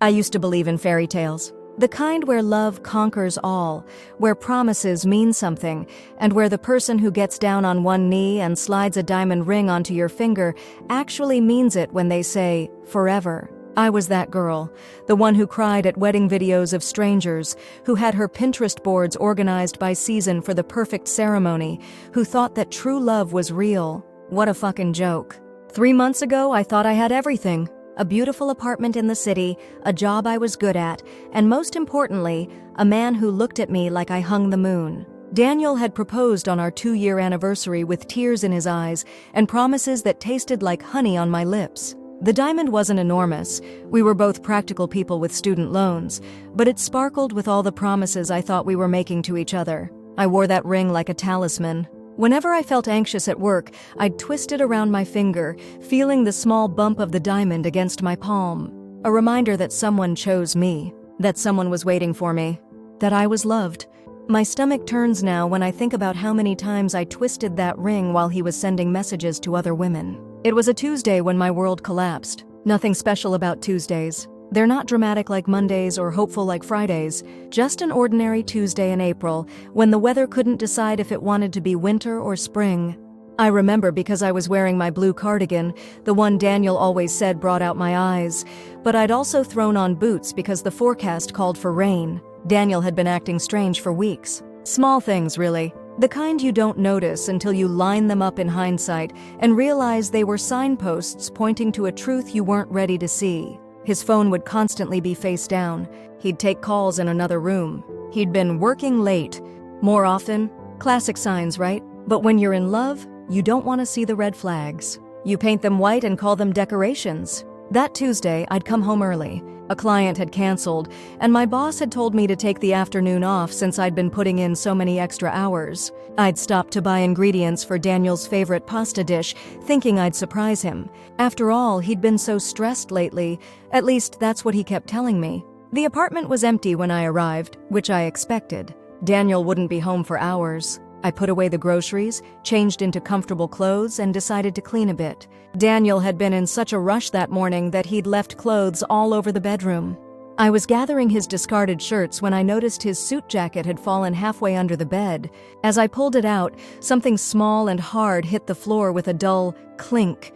I used to believe in fairy tales. The kind where love conquers all, where promises mean something, and where the person who gets down on one knee and slides a diamond ring onto your finger actually means it when they say, forever. I was that girl, the one who cried at wedding videos of strangers, who had her Pinterest boards organized by season for the perfect ceremony, who thought that true love was real. What a fucking joke. 3 months ago, I thought I had everything. A beautiful apartment in the city, a job I was good at, and most importantly, a man who looked at me like I hung the moon. Daniel had proposed on our 2-year anniversary with tears in his eyes and promises that tasted like honey on my lips. The diamond wasn't enormous. We were both practical people with student loans, but it sparkled with all the promises I thought we were making to each other. I wore that ring like a talisman. Whenever I felt anxious at work, I'd twist it around my finger, feeling the small bump of the diamond against my palm. A reminder that someone chose me, that someone was waiting for me, that I was loved. My stomach turns now when I think about how many times I twisted that ring while he was sending messages to other women. It was a Tuesday when my world collapsed. Nothing special about Tuesdays. They're not dramatic like Mondays or hopeful like Fridays, just an ordinary Tuesday in April when the weather couldn't decide if it wanted to be winter or spring. I remember because I was wearing my blue cardigan, the one Daniel always said brought out my eyes, but I'd also thrown on boots because the forecast called for rain. Daniel had been acting strange for weeks. Small things, really. The kind you don't notice until you line them up in hindsight and realize they were signposts pointing to a truth you weren't ready to see. His phone would constantly be face down. He'd take calls in another room. He'd been working late. More often, classic signs, right? But when you're in love, you don't want to see the red flags. You paint them white and call them decorations. That Tuesday, I'd come home early. A client had canceled, and my boss had told me to take the afternoon off since I'd been putting in so many extra hours. I'd stopped to buy ingredients for Daniel's favorite pasta dish, thinking I'd surprise him. After all, he'd been so stressed lately. At least that's what he kept telling me. The apartment was empty when I arrived, which I expected. Daniel wouldn't be home for hours. I put away the groceries, changed into comfortable clothes, and decided to clean a bit. Daniel had been in such a rush that morning that he'd left clothes all over the bedroom. I was gathering his discarded shirts when I noticed his suit jacket had fallen halfway under the bed. As I pulled it out, something small and hard hit the floor with a dull clink.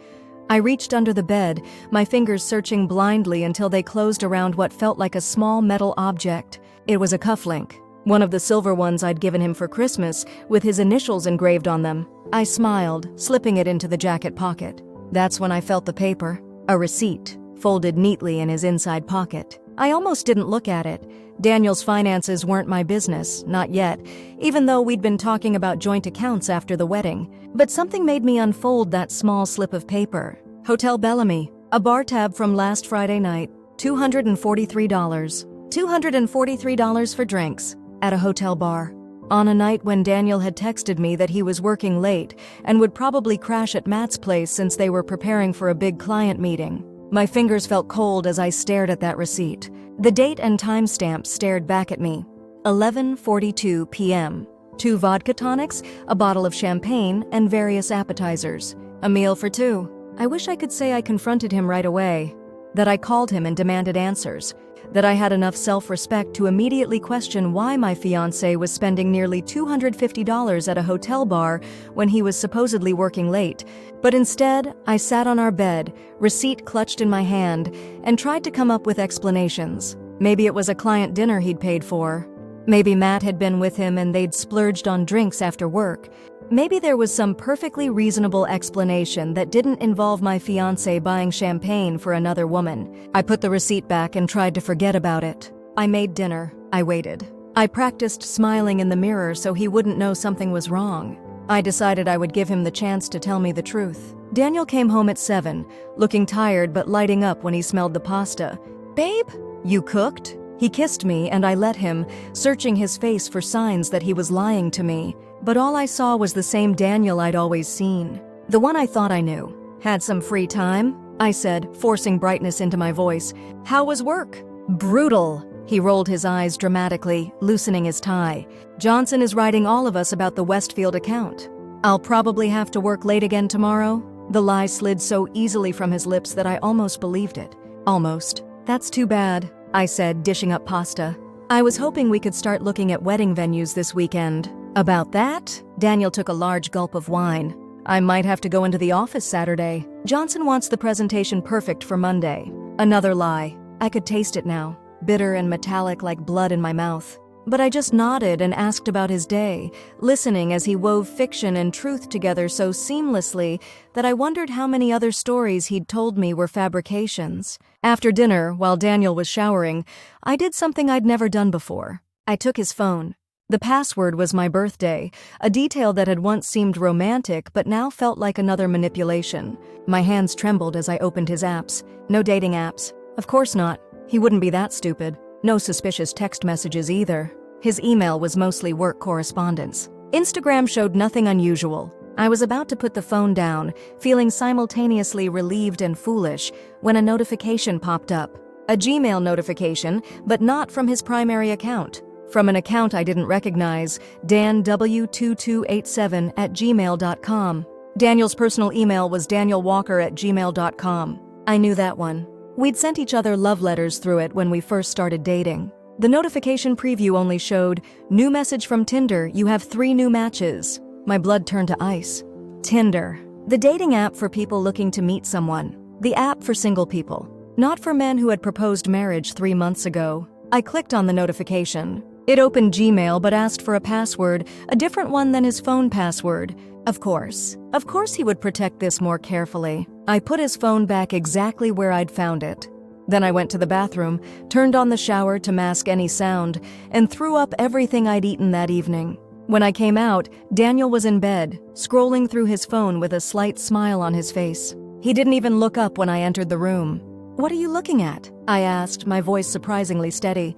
I reached under the bed, my fingers searching blindly until they closed around what felt like a small metal object. It was a cufflink. One of the silver ones I'd given him for Christmas, with his initials engraved on them. I smiled, slipping it into the jacket pocket. That's when I felt the paper, a receipt, folded neatly in his inside pocket. I almost didn't look at it. Daniel's finances weren't my business, not yet, even though we'd been talking about joint accounts after the wedding. But something made me unfold that small slip of paper. Hotel Bellamy, a bar tab from last Friday night, $243. $243 for drinks. At a hotel bar. On a night when Daniel had texted me that he was working late and would probably crash at Matt's place since they were preparing for a big client meeting. My fingers felt cold as I stared at that receipt. The date and timestamp stared back at me. 11:42 p.m. 2 vodka tonics, a bottle of champagne, and various appetizers. A meal for 2. I wish I could say I confronted him right away. That I called him and demanded answers. That I had enough self-respect to immediately question why my fiancé was spending nearly $250 at a hotel bar when he was supposedly working late. But instead, I sat on our bed, receipt clutched in my hand, and tried to come up with explanations. Maybe it was a client dinner he'd paid for. Maybe Matt had been with him and they'd splurged on drinks after work. Maybe there was some perfectly reasonable explanation that didn't involve my fiancé buying champagne for another woman. I put the receipt back and tried to forget about it. I made dinner. I waited. I practiced smiling in the mirror so he wouldn't know something was wrong. I decided I would give him the chance to tell me the truth. Daniel came home at 7, looking tired but lighting up when he smelled the pasta. "Babe, you cooked?" He kissed me and I let him, searching his face for signs that he was lying to me. But all I saw was the same Daniel I'd always seen. The one I thought I knew. "Had some free time?" I said, forcing brightness into my voice. "How was work?" "Brutal." He rolled his eyes dramatically, loosening his tie. "Johnson is writing all of us about the Westfield account. I'll probably have to work late again tomorrow." The lie slid so easily from his lips that I almost believed it. Almost. That's too bad, I said, dishing up pasta. I was hoping we could start looking at wedding venues this weekend. About that? Daniel took a large gulp of wine. I might have to go into the office Saturday. Johnson wants the presentation perfect for Monday. Another lie. I could taste it now, bitter and metallic like blood in my mouth. But I just nodded and asked about his day, listening as he wove fiction and truth together so seamlessly that I wondered how many other stories he'd told me were fabrications. After dinner, while Daniel was showering, I did something I'd never done before. I took his phone. The password was my birthday, a detail that had once seemed romantic but now felt like another manipulation. My hands trembled as I opened his apps. No dating apps. Of course not. He wouldn't be that stupid. No suspicious text messages either. His email was mostly work correspondence. Instagram showed nothing unusual. I was about to put the phone down, feeling simultaneously relieved and foolish, when a notification popped up. A Gmail notification, but not from his primary account. From an account I didn't recognize, danw2287@gmail.com. Daniel's personal email was danielwalker@gmail.com. I knew that one. We'd sent each other love letters through it when we first started dating. The notification preview only showed, "New message from Tinder, you have 3 new matches." My blood turned to ice. Tinder. The dating app for people looking to meet someone. The app for single people. Not for men who had proposed marriage 3 months ago. I clicked on the notification. It opened Gmail but asked for a password, a different one than his phone password. Of course he would protect this more carefully. I put his phone back exactly where I'd found it. Then I went to the bathroom, turned on the shower to mask any sound, and threw up everything I'd eaten that evening. When I came out, Daniel was in bed, scrolling through his phone with a slight smile on his face. He didn't even look up when I entered the room. "What are you looking at?" I asked, my voice surprisingly steady.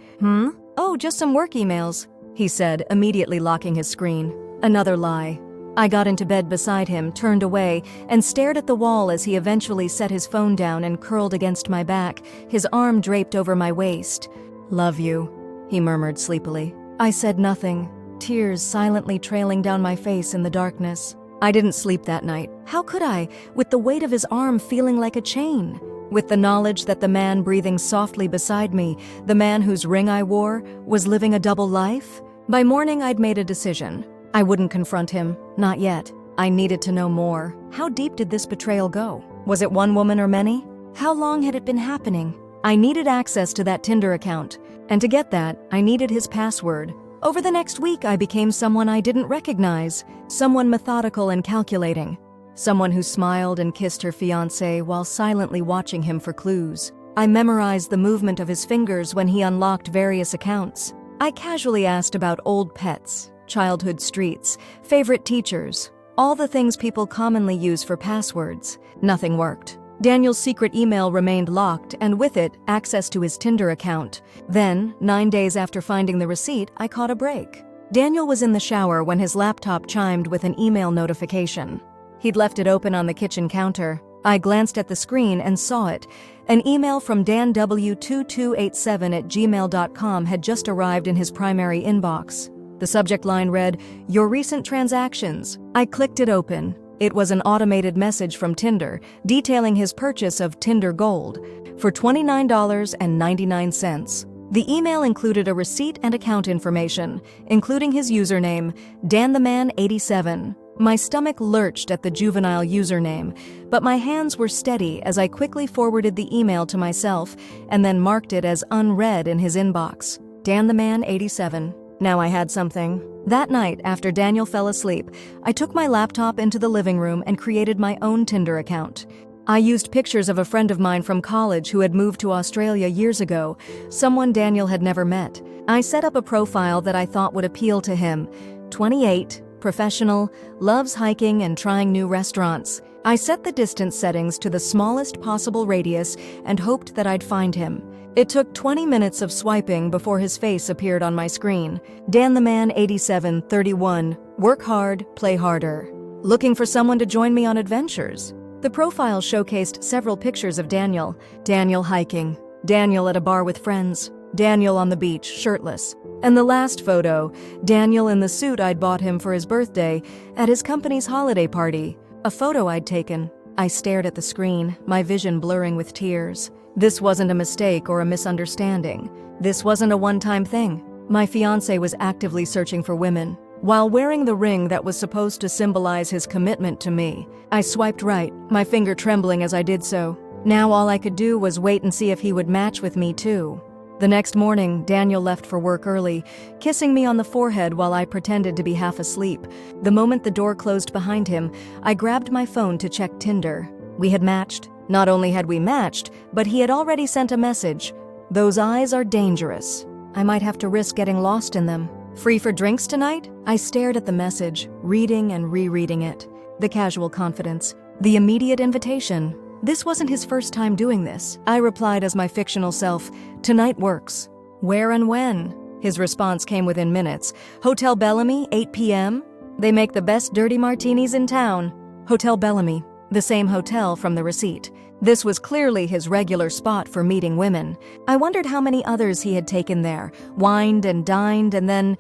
"Oh, just some work emails," he said, immediately locking his screen. Another lie. I got into bed beside him, turned away, and stared at the wall as he eventually set his phone down and curled against my back, his arm draped over my waist. "Love you," he murmured sleepily. I said nothing, tears silently trailing down my face in the darkness. I didn't sleep that night. How could I, with the weight of his arm feeling like a chain? With the knowledge that the man breathing softly beside me, the man whose ring I wore, was living a double life? By morning, I'd made a decision. I wouldn't confront him. Not yet. I needed to know more. How deep did this betrayal go? Was it one woman or many? How long had it been happening? I needed access to that Tinder account. And to get that, I needed his password. Over the next week, I became someone I didn't recognize. Someone methodical and calculating. Someone who smiled and kissed her fiancé while silently watching him for clues. I memorized the movement of his fingers when he unlocked various accounts. I casually asked about old pets, childhood streets, favorite teachers, all the things people commonly use for passwords. Nothing worked. Daniel's secret email remained locked, and with it, access to his Tinder account. Then, 9 days after finding the receipt, I caught a break. Daniel was in the shower when his laptop chimed with an email notification. He'd left it open on the kitchen counter. I glanced at the screen and saw it. An email from danw2287@gmail.com had just arrived in his primary inbox. The subject line read, "Your recent transactions." I clicked it open. It was an automated message from Tinder, detailing his purchase of Tinder Gold for $29.99. The email included a receipt and account information, including his username, dantheman87. My stomach lurched at the juvenile username, but my hands were steady as I quickly forwarded the email to myself and then marked it as unread in his inbox. dantheman87. Now I had something. That night, after Daniel fell asleep, I took my laptop into the living room and created my own Tinder account. I used pictures of a friend of mine from college who had moved to Australia years ago, someone Daniel had never met. I set up a profile that I thought would appeal to him. 28, professional, loves hiking and trying new restaurants. I set the distance settings to the smallest possible radius and hoped that I'd find him. It took 20 minutes of swiping before his face appeared on my screen. Dan the Man 87, 31. Work hard, play harder. Looking for someone to join me on adventures. The profile showcased several pictures of Daniel. Daniel hiking. Daniel at a bar with friends. Daniel on the beach, shirtless. And the last photo, Daniel in the suit I'd bought him for his birthday at his company's holiday party. A photo I'd taken. I stared at the screen, my vision blurring with tears. This wasn't a mistake or a misunderstanding. This wasn't a one-time thing. My fiancé was actively searching for women. While wearing the ring that was supposed to symbolize his commitment to me, I swiped right, my finger trembling as I did so. Now all I could do was wait and see if he would match with me too. The next morning, Daniel left for work early, kissing me on the forehead while I pretended to be half asleep. The moment the door closed behind him, I grabbed my phone to check Tinder. We had matched. Not only had we matched, but he had already sent a message. Those eyes are dangerous. I might have to risk getting lost in them. Free for drinks tonight? I stared at the message, reading and rereading it. The casual confidence. The immediate invitation. This wasn't his first time doing this. I replied as my fictional self, "Tonight works." "Where and when?" His response came within minutes. "Hotel Bellamy, 8 p.m. They make the best dirty martinis in town." Hotel Bellamy, the same hotel from the receipt. This was clearly his regular spot for meeting women. I wondered how many others he had taken there, wined and dined, and then...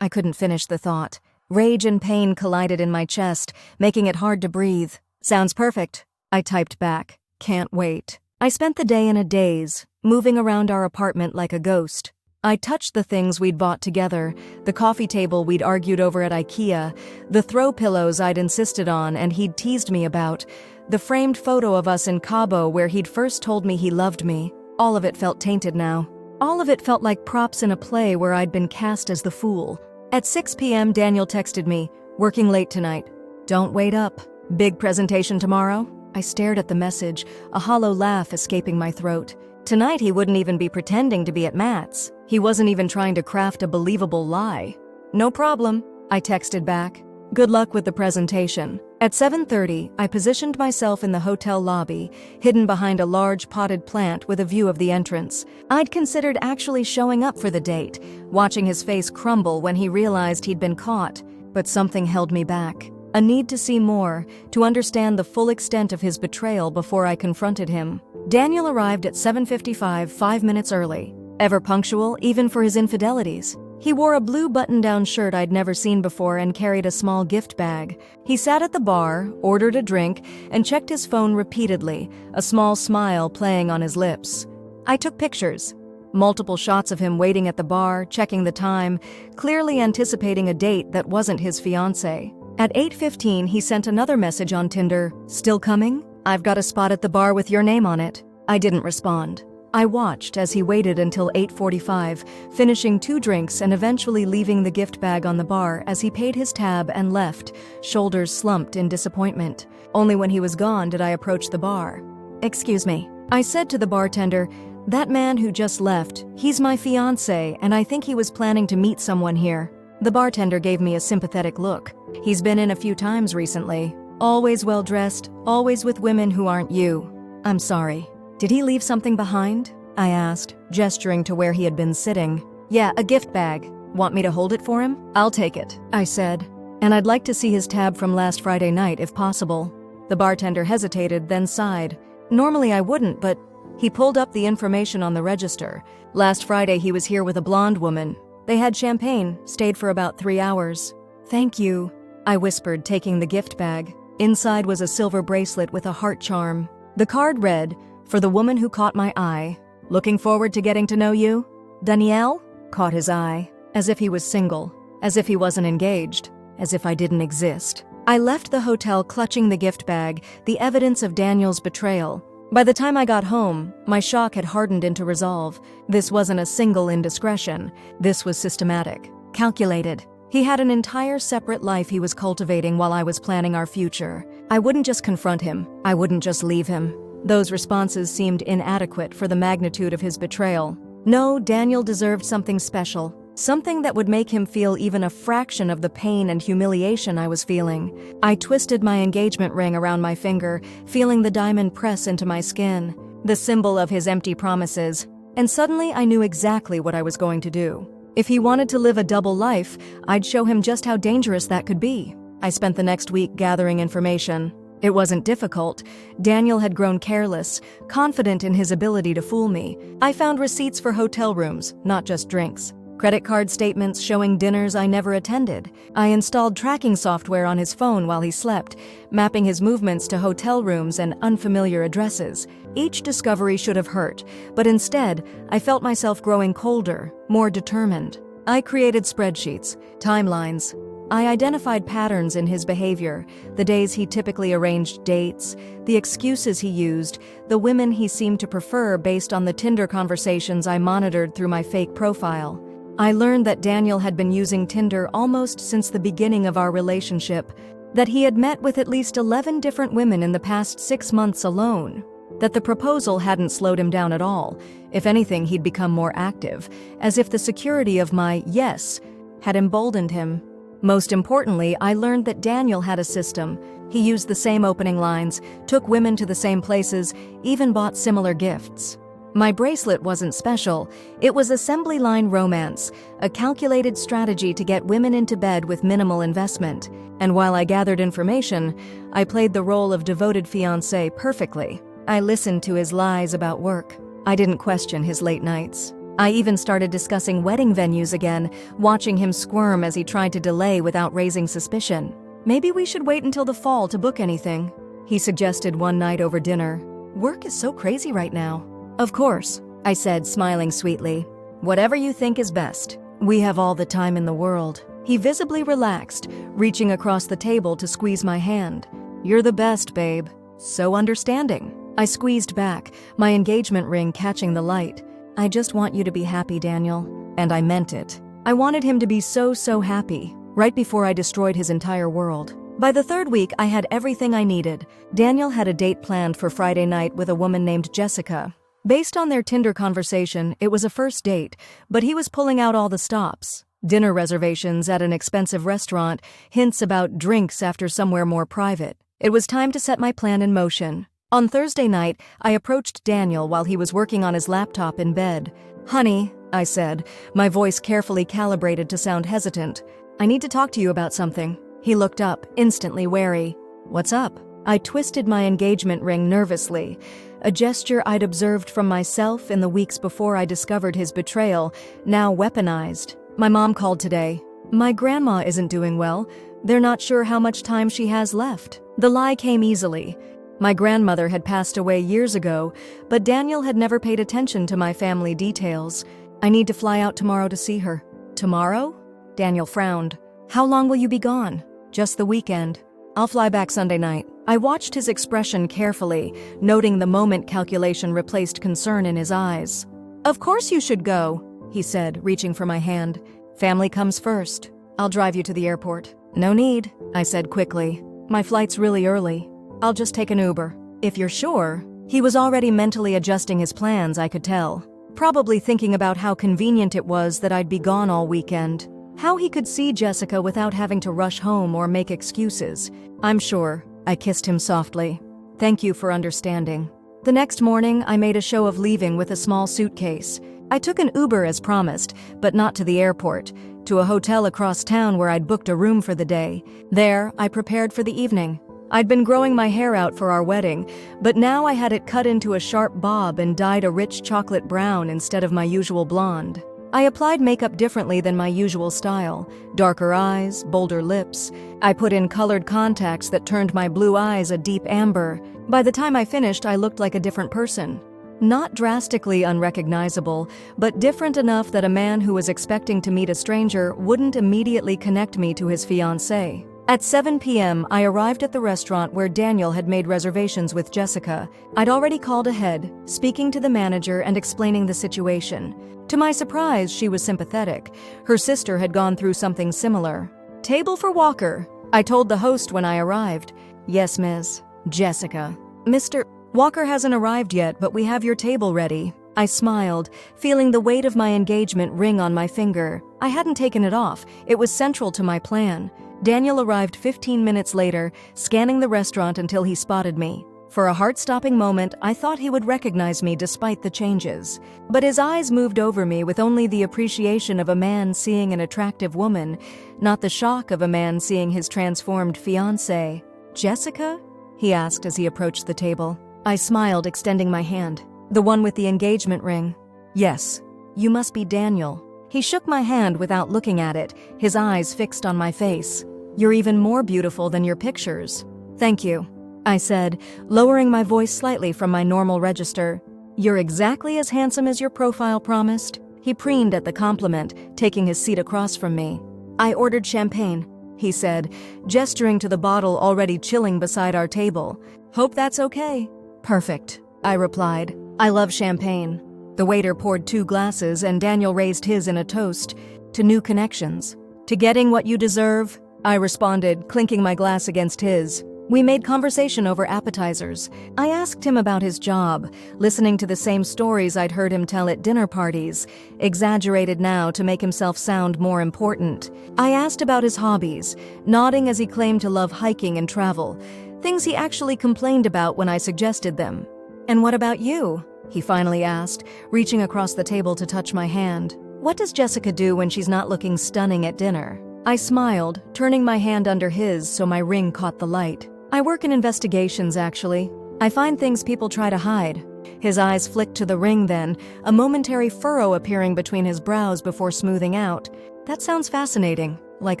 I couldn't finish the thought. Rage and pain collided in my chest, making it hard to breathe. "Sounds perfect," I typed back. "Can't wait." I spent the day in a daze, moving around our apartment like a ghost. I touched the things we'd bought together, the coffee table we'd argued over at IKEA, the throw pillows I'd insisted on and he'd teased me about, the framed photo of us in Cabo where he'd first told me he loved me. All of it felt tainted now. All of it felt like props in a play where I'd been cast as the fool. At 6 p.m., Daniel texted me, "Working late tonight. Don't wait up. Big presentation tomorrow?" I stared at the message, a hollow laugh escaping my throat. Tonight he wouldn't even be pretending to be at Matt's. He wasn't even trying to craft a believable lie. "No problem," I texted back. "Good luck with the presentation." At 7:30, I positioned myself in the hotel lobby, hidden behind a large potted plant with a view of the entrance. I'd considered actually showing up for the date, watching his face crumble when he realized he'd been caught. But something held me back. A need to see more, to understand the full extent of his betrayal before I confronted him. Daniel arrived at 7:55, 5 minutes early. Ever punctual, even for his infidelities. He wore a blue button-down shirt I'd never seen before and carried a small gift bag. He sat at the bar, ordered a drink, and checked his phone repeatedly, a small smile playing on his lips. I took pictures. Multiple shots of him waiting at the bar, checking the time, clearly anticipating a date that wasn't his fiancée. At 8:15, he sent another message on Tinder. "Still coming? I've got a spot at the bar with your name on it." I didn't respond. I watched as he waited until 8:45, finishing 2 drinks and eventually leaving the gift bag on the bar as he paid his tab and left, shoulders slumped in disappointment. Only when he was gone did I approach the bar. "Excuse me," I said to the bartender. "That man who just left, he's my fiancé, and I think he was planning to meet someone here." The bartender gave me a sympathetic look. "He's been in a few times recently. Always well-dressed, always with women who aren't you." "I'm sorry. Did he leave something behind?" I asked, gesturing to where he had been sitting. "Yeah, a gift bag. Want me to hold it for him?" "I'll take it," I said. "And I'd like to see his tab from last Friday night, if possible." The bartender hesitated, then sighed. "Normally I wouldn't, but..." He pulled up the information on the register. "Last Friday he was here with a blonde woman. They had champagne, stayed for about 3 hours." "Thank you," I whispered, taking the gift bag. Inside was a silver bracelet with a heart charm. The card read, "For the woman who caught my eye. Looking forward to getting to know you." Danielle caught his eye, as if he was single, as if he wasn't engaged, as if I didn't exist. I left the hotel clutching the gift bag, the evidence of Daniel's betrayal. By the time I got home, my shock had hardened into resolve. This wasn't a single indiscretion. This was systematic, calculated. He had an entire separate life he was cultivating while I was planning our future. I wouldn't just confront him. I wouldn't just leave him. Those responses seemed inadequate for the magnitude of his betrayal. No, Daniel deserved something special. Something that would make him feel even a fraction of the pain and humiliation I was feeling. I twisted my engagement ring around my finger, feeling the diamond press into my skin, the symbol of his empty promises. And suddenly I knew exactly what I was going to do. If he wanted to live a double life, I'd show him just how dangerous that could be. I spent the next week gathering information. It wasn't difficult. Daniel had grown careless, confident in his ability to fool me. I found receipts for hotel rooms, not just drinks. Credit card statements showing dinners I never attended. I installed tracking software on his phone while he slept, mapping his movements to hotel rooms and unfamiliar addresses. Each discovery should have hurt, but instead, I felt myself growing colder, more determined. I created spreadsheets, timelines. I identified patterns in his behavior, the days he typically arranged dates, the excuses he used, the women he seemed to prefer based on the Tinder conversations I monitored through my fake profile. I learned that Daniel had been using Tinder almost since the beginning of our relationship, that he had met with at least 11 different women in the past 6 months alone, that the proposal hadn't slowed him down at all. If anything, he'd become more active, as if the security of my yes had emboldened him. Most importantly, I learned that Daniel had a system. He used the same opening lines, took women to the same places, even bought similar gifts. My bracelet wasn't special. It was assembly line romance, a calculated strategy to get women into bed with minimal investment. And while I gathered information, I played the role of devoted fiancé perfectly. I listened to his lies about work. I didn't question his late nights. I even started discussing wedding venues again, watching him squirm as he tried to delay without raising suspicion. Maybe we should wait until the fall to book anything, he suggested one night over dinner. Work is so crazy right now. Of course, I said, smiling sweetly. Whatever you think is best. We have all the time in the world. He visibly relaxed, reaching across the table to squeeze my hand. You're the best, babe. So understanding. I squeezed back, my engagement ring catching the light. I just want you to be happy, Daniel. And I meant it. I wanted him to be so happy, right before I destroyed his entire world. By the third week, I had everything I needed. Daniel had a date planned for Friday night with a woman named Jessica. Based on their Tinder conversation, it was a first date, but he was pulling out all the stops. Dinner reservations at an expensive restaurant, hints about drinks after somewhere more private. It was time to set my plan in motion. On Thursday night, I approached Daniel while he was working on his laptop in bed. Honey, I said, my voice carefully calibrated to sound hesitant. I need to talk to you about something. He looked up, instantly wary. What's up? I twisted my engagement ring nervously, a gesture I'd observed from myself in the weeks before I discovered his betrayal, now weaponized. My mom called today. My grandma isn't doing well. They're not sure how much time she has left. The lie came easily. My grandmother had passed away years ago, but Daniel had never paid attention to my family details. I need to fly out tomorrow to see her. Tomorrow? Daniel frowned. How long will you be gone? Just the weekend. I'll fly back Sunday night. I watched his expression carefully, noting the moment calculation replaced concern in his eyes. Of course you should go, he said, reaching for my hand. Family comes first. I'll drive you to the airport. No need, I said quickly. My flight's really early. I'll just take an Uber. If you're sure. He was already mentally adjusting his plans, I could tell. Probably thinking about how convenient it was that I'd be gone all weekend. How he could see Jessica without having to rush home or make excuses. I'm sure. I kissed him softly. Thank you for understanding. The next morning, I made a show of leaving with a small suitcase. I took an Uber as promised, but not to the airport, to a hotel across town where I'd booked a room for the day. There, I prepared for the evening. I'd been growing my hair out for our wedding, but now I had it cut into a sharp bob and dyed a rich chocolate brown instead of my usual blonde. I applied makeup differently than my usual style. Darker eyes, bolder lips. I put in colored contacts that turned my blue eyes a deep amber. By the time I finished, I looked like a different person. Not drastically unrecognizable, but different enough that a man who was expecting to meet a stranger wouldn't immediately connect me to his fiancée. At 7 p.m., I arrived at the restaurant where Daniel had made reservations with Jessica. I'd already called ahead, speaking to the manager and explaining the situation. To my surprise, she was sympathetic. Her sister had gone through something similar. Table for Walker, I told the host when I arrived. Yes, Ms. Jessica. Mr. Walker hasn't arrived yet, but we have your table ready. I smiled, feeling the weight of my engagement ring on my finger. I hadn't taken it off. It was central to my plan. Daniel arrived 15 minutes later, scanning the restaurant until he spotted me. For a heart-stopping moment, I thought he would recognize me despite the changes. But his eyes moved over me with only the appreciation of a man seeing an attractive woman, not the shock of a man seeing his transformed fiancée. Jessica? He asked as he approached the table. I smiled, extending my hand. The one with the engagement ring. Yes. You must be Daniel. He shook my hand without looking at it, his eyes fixed on my face. You're even more beautiful than your pictures. Thank you. I said, lowering my voice slightly from my normal register. "You're exactly as handsome as your profile promised." He preened at the compliment, taking his seat across from me. "I ordered champagne," he said, gesturing to the bottle already chilling beside our table. "Hope that's okay." "Perfect," I replied. "I love champagne." The waiter poured 2 glasses and Daniel raised his in a toast. "To new connections." "To getting what you deserve," I responded, clinking my glass against his. We made conversation over appetizers. I asked him about his job, listening to the same stories I'd heard him tell at dinner parties, exaggerated now to make himself sound more important. I asked about his hobbies, nodding as he claimed to love hiking and travel, things he actually complained about when I suggested them. "And what about you?" he finally asked, reaching across the table to touch my hand. "What does Jessica do when she's not looking stunning at dinner?" I smiled, turning my hand under his so my ring caught the light. "I work in investigations, actually. I find things people try to hide." His eyes flicked to the ring then, a momentary furrow appearing between his brows before smoothing out. "That sounds fascinating. Like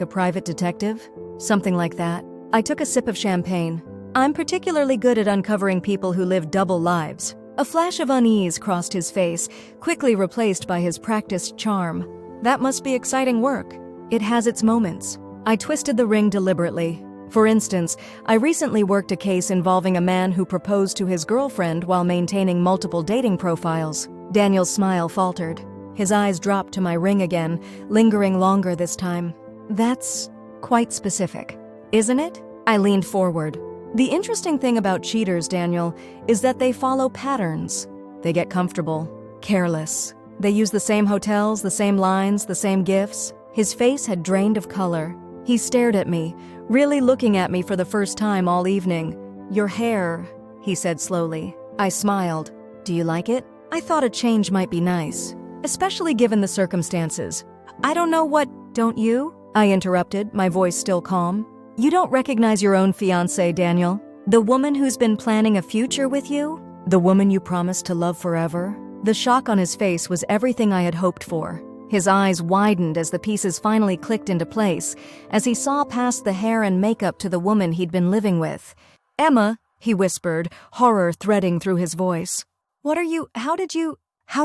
a private detective?" "Something like that." I took a sip of champagne. "I'm particularly good at uncovering people who live double lives." A flash of unease crossed his face, quickly replaced by his practiced charm. "That must be exciting work." "It has its moments." I twisted the ring deliberately. For instance, I recently worked a case involving a man who proposed to his girlfriend while maintaining multiple dating profiles. Daniel's smile faltered. His eyes dropped to my ring again, lingering longer this time. "That's quite specific, isn't it?" I leaned forward. "The interesting thing about cheaters, Daniel, is that they follow patterns. They get comfortable, careless. They use the same hotels, the same lines, the same gifts." His face had drained of color. He stared at me, really looking at me for the first time all evening. "Your hair," he said slowly. I smiled. "Do you like it?" I thought a change might be nice, especially given the circumstances. "I don't know what, don't you?" I interrupted, my voice still calm. "You don't recognize your own fiancée, Daniel? The woman who's been planning a future with you? The woman you promised to love forever?" The shock on his face was everything I had hoped for. His eyes widened as the pieces finally clicked into place, as he saw past the hair and makeup to the woman he'd been living with. "Emma," he whispered, horror threading through his voice. How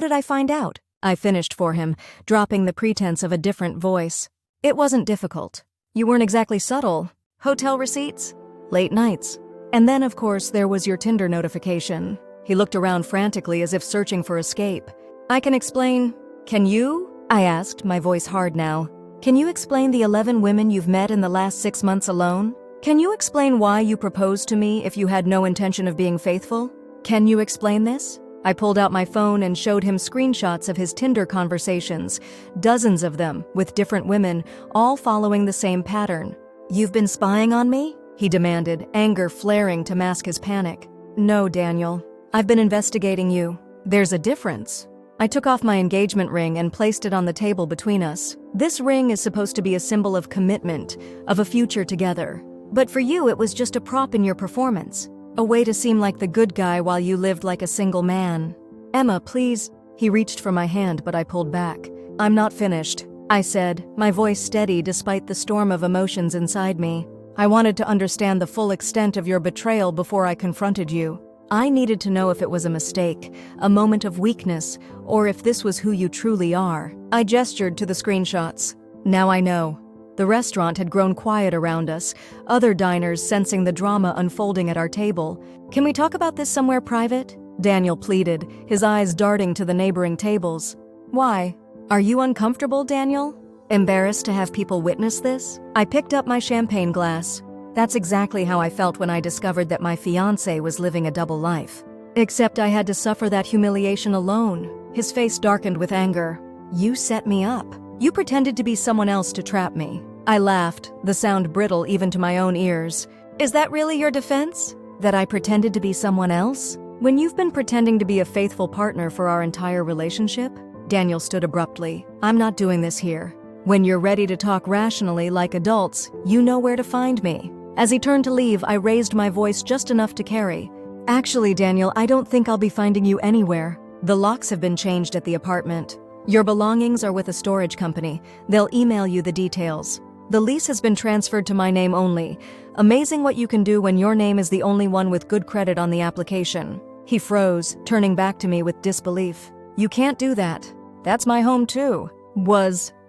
did I find out?" I finished for him, dropping the pretense of a different voice. "It wasn't difficult. You weren't exactly subtle. Hotel receipts? Late nights. And then, of course, there was your Tinder notification." He looked around frantically as if searching for escape. "I can explain." "Can you?" I asked, my voice hard now. "Can you explain the 11 women you've met in the last 6 months alone? Can you explain why you proposed to me if you had no intention of being faithful? Can you explain this?" I pulled out my phone and showed him screenshots of his Tinder conversations, dozens of them, with different women, all following the same pattern. "You've been spying on me?" he demanded, anger flaring to mask his panic. "No, Daniel. I've been investigating you. There's a difference." I took off my engagement ring and placed it on the table between us. "This ring is supposed to be a symbol of commitment, of a future together. But for you, it was just a prop in your performance. A way to seem like the good guy while you lived like a single man." "Emma, please." He reached for my hand, but I pulled back. "I'm not finished," I said, my voice steady despite the storm of emotions inside me. "I wanted to understand the full extent of your betrayal before I confronted you. I needed to know if it was a mistake, a moment of weakness, or if this was who you truly are." I gestured to the screenshots. "Now I know." The restaurant had grown quiet around us, other diners sensing the drama unfolding at our table. "Can we talk about this somewhere private?" Daniel pleaded, his eyes darting to the neighboring tables. "Why? Are you uncomfortable, Daniel? Embarrassed to have people witness this?" I picked up my champagne glass. That's exactly how I felt when I discovered that my fiancé was living a double life. Except I had to suffer that humiliation alone. His face darkened with anger. "You set me up. You pretended to be someone else to trap me." I laughed, the sound brittle even to my own ears. "Is that really your defense? That I pretended to be someone else? When you've been pretending to be a faithful partner for our entire relationship?" Daniel stood abruptly. "I'm not doing this here. When you're ready to talk rationally like adults, you know where to find me." As he turned to leave, I raised my voice just enough to carry. "Actually, Daniel, I don't think I'll be finding you anywhere. The locks have been changed at the apartment. Your belongings are with a storage company. They'll email you the details." The lease has been transferred to my name only. Amazing what you can do when your name is the only one with good credit on the application." He froze, turning back to me with disbelief. "You can't do that. That's my home too."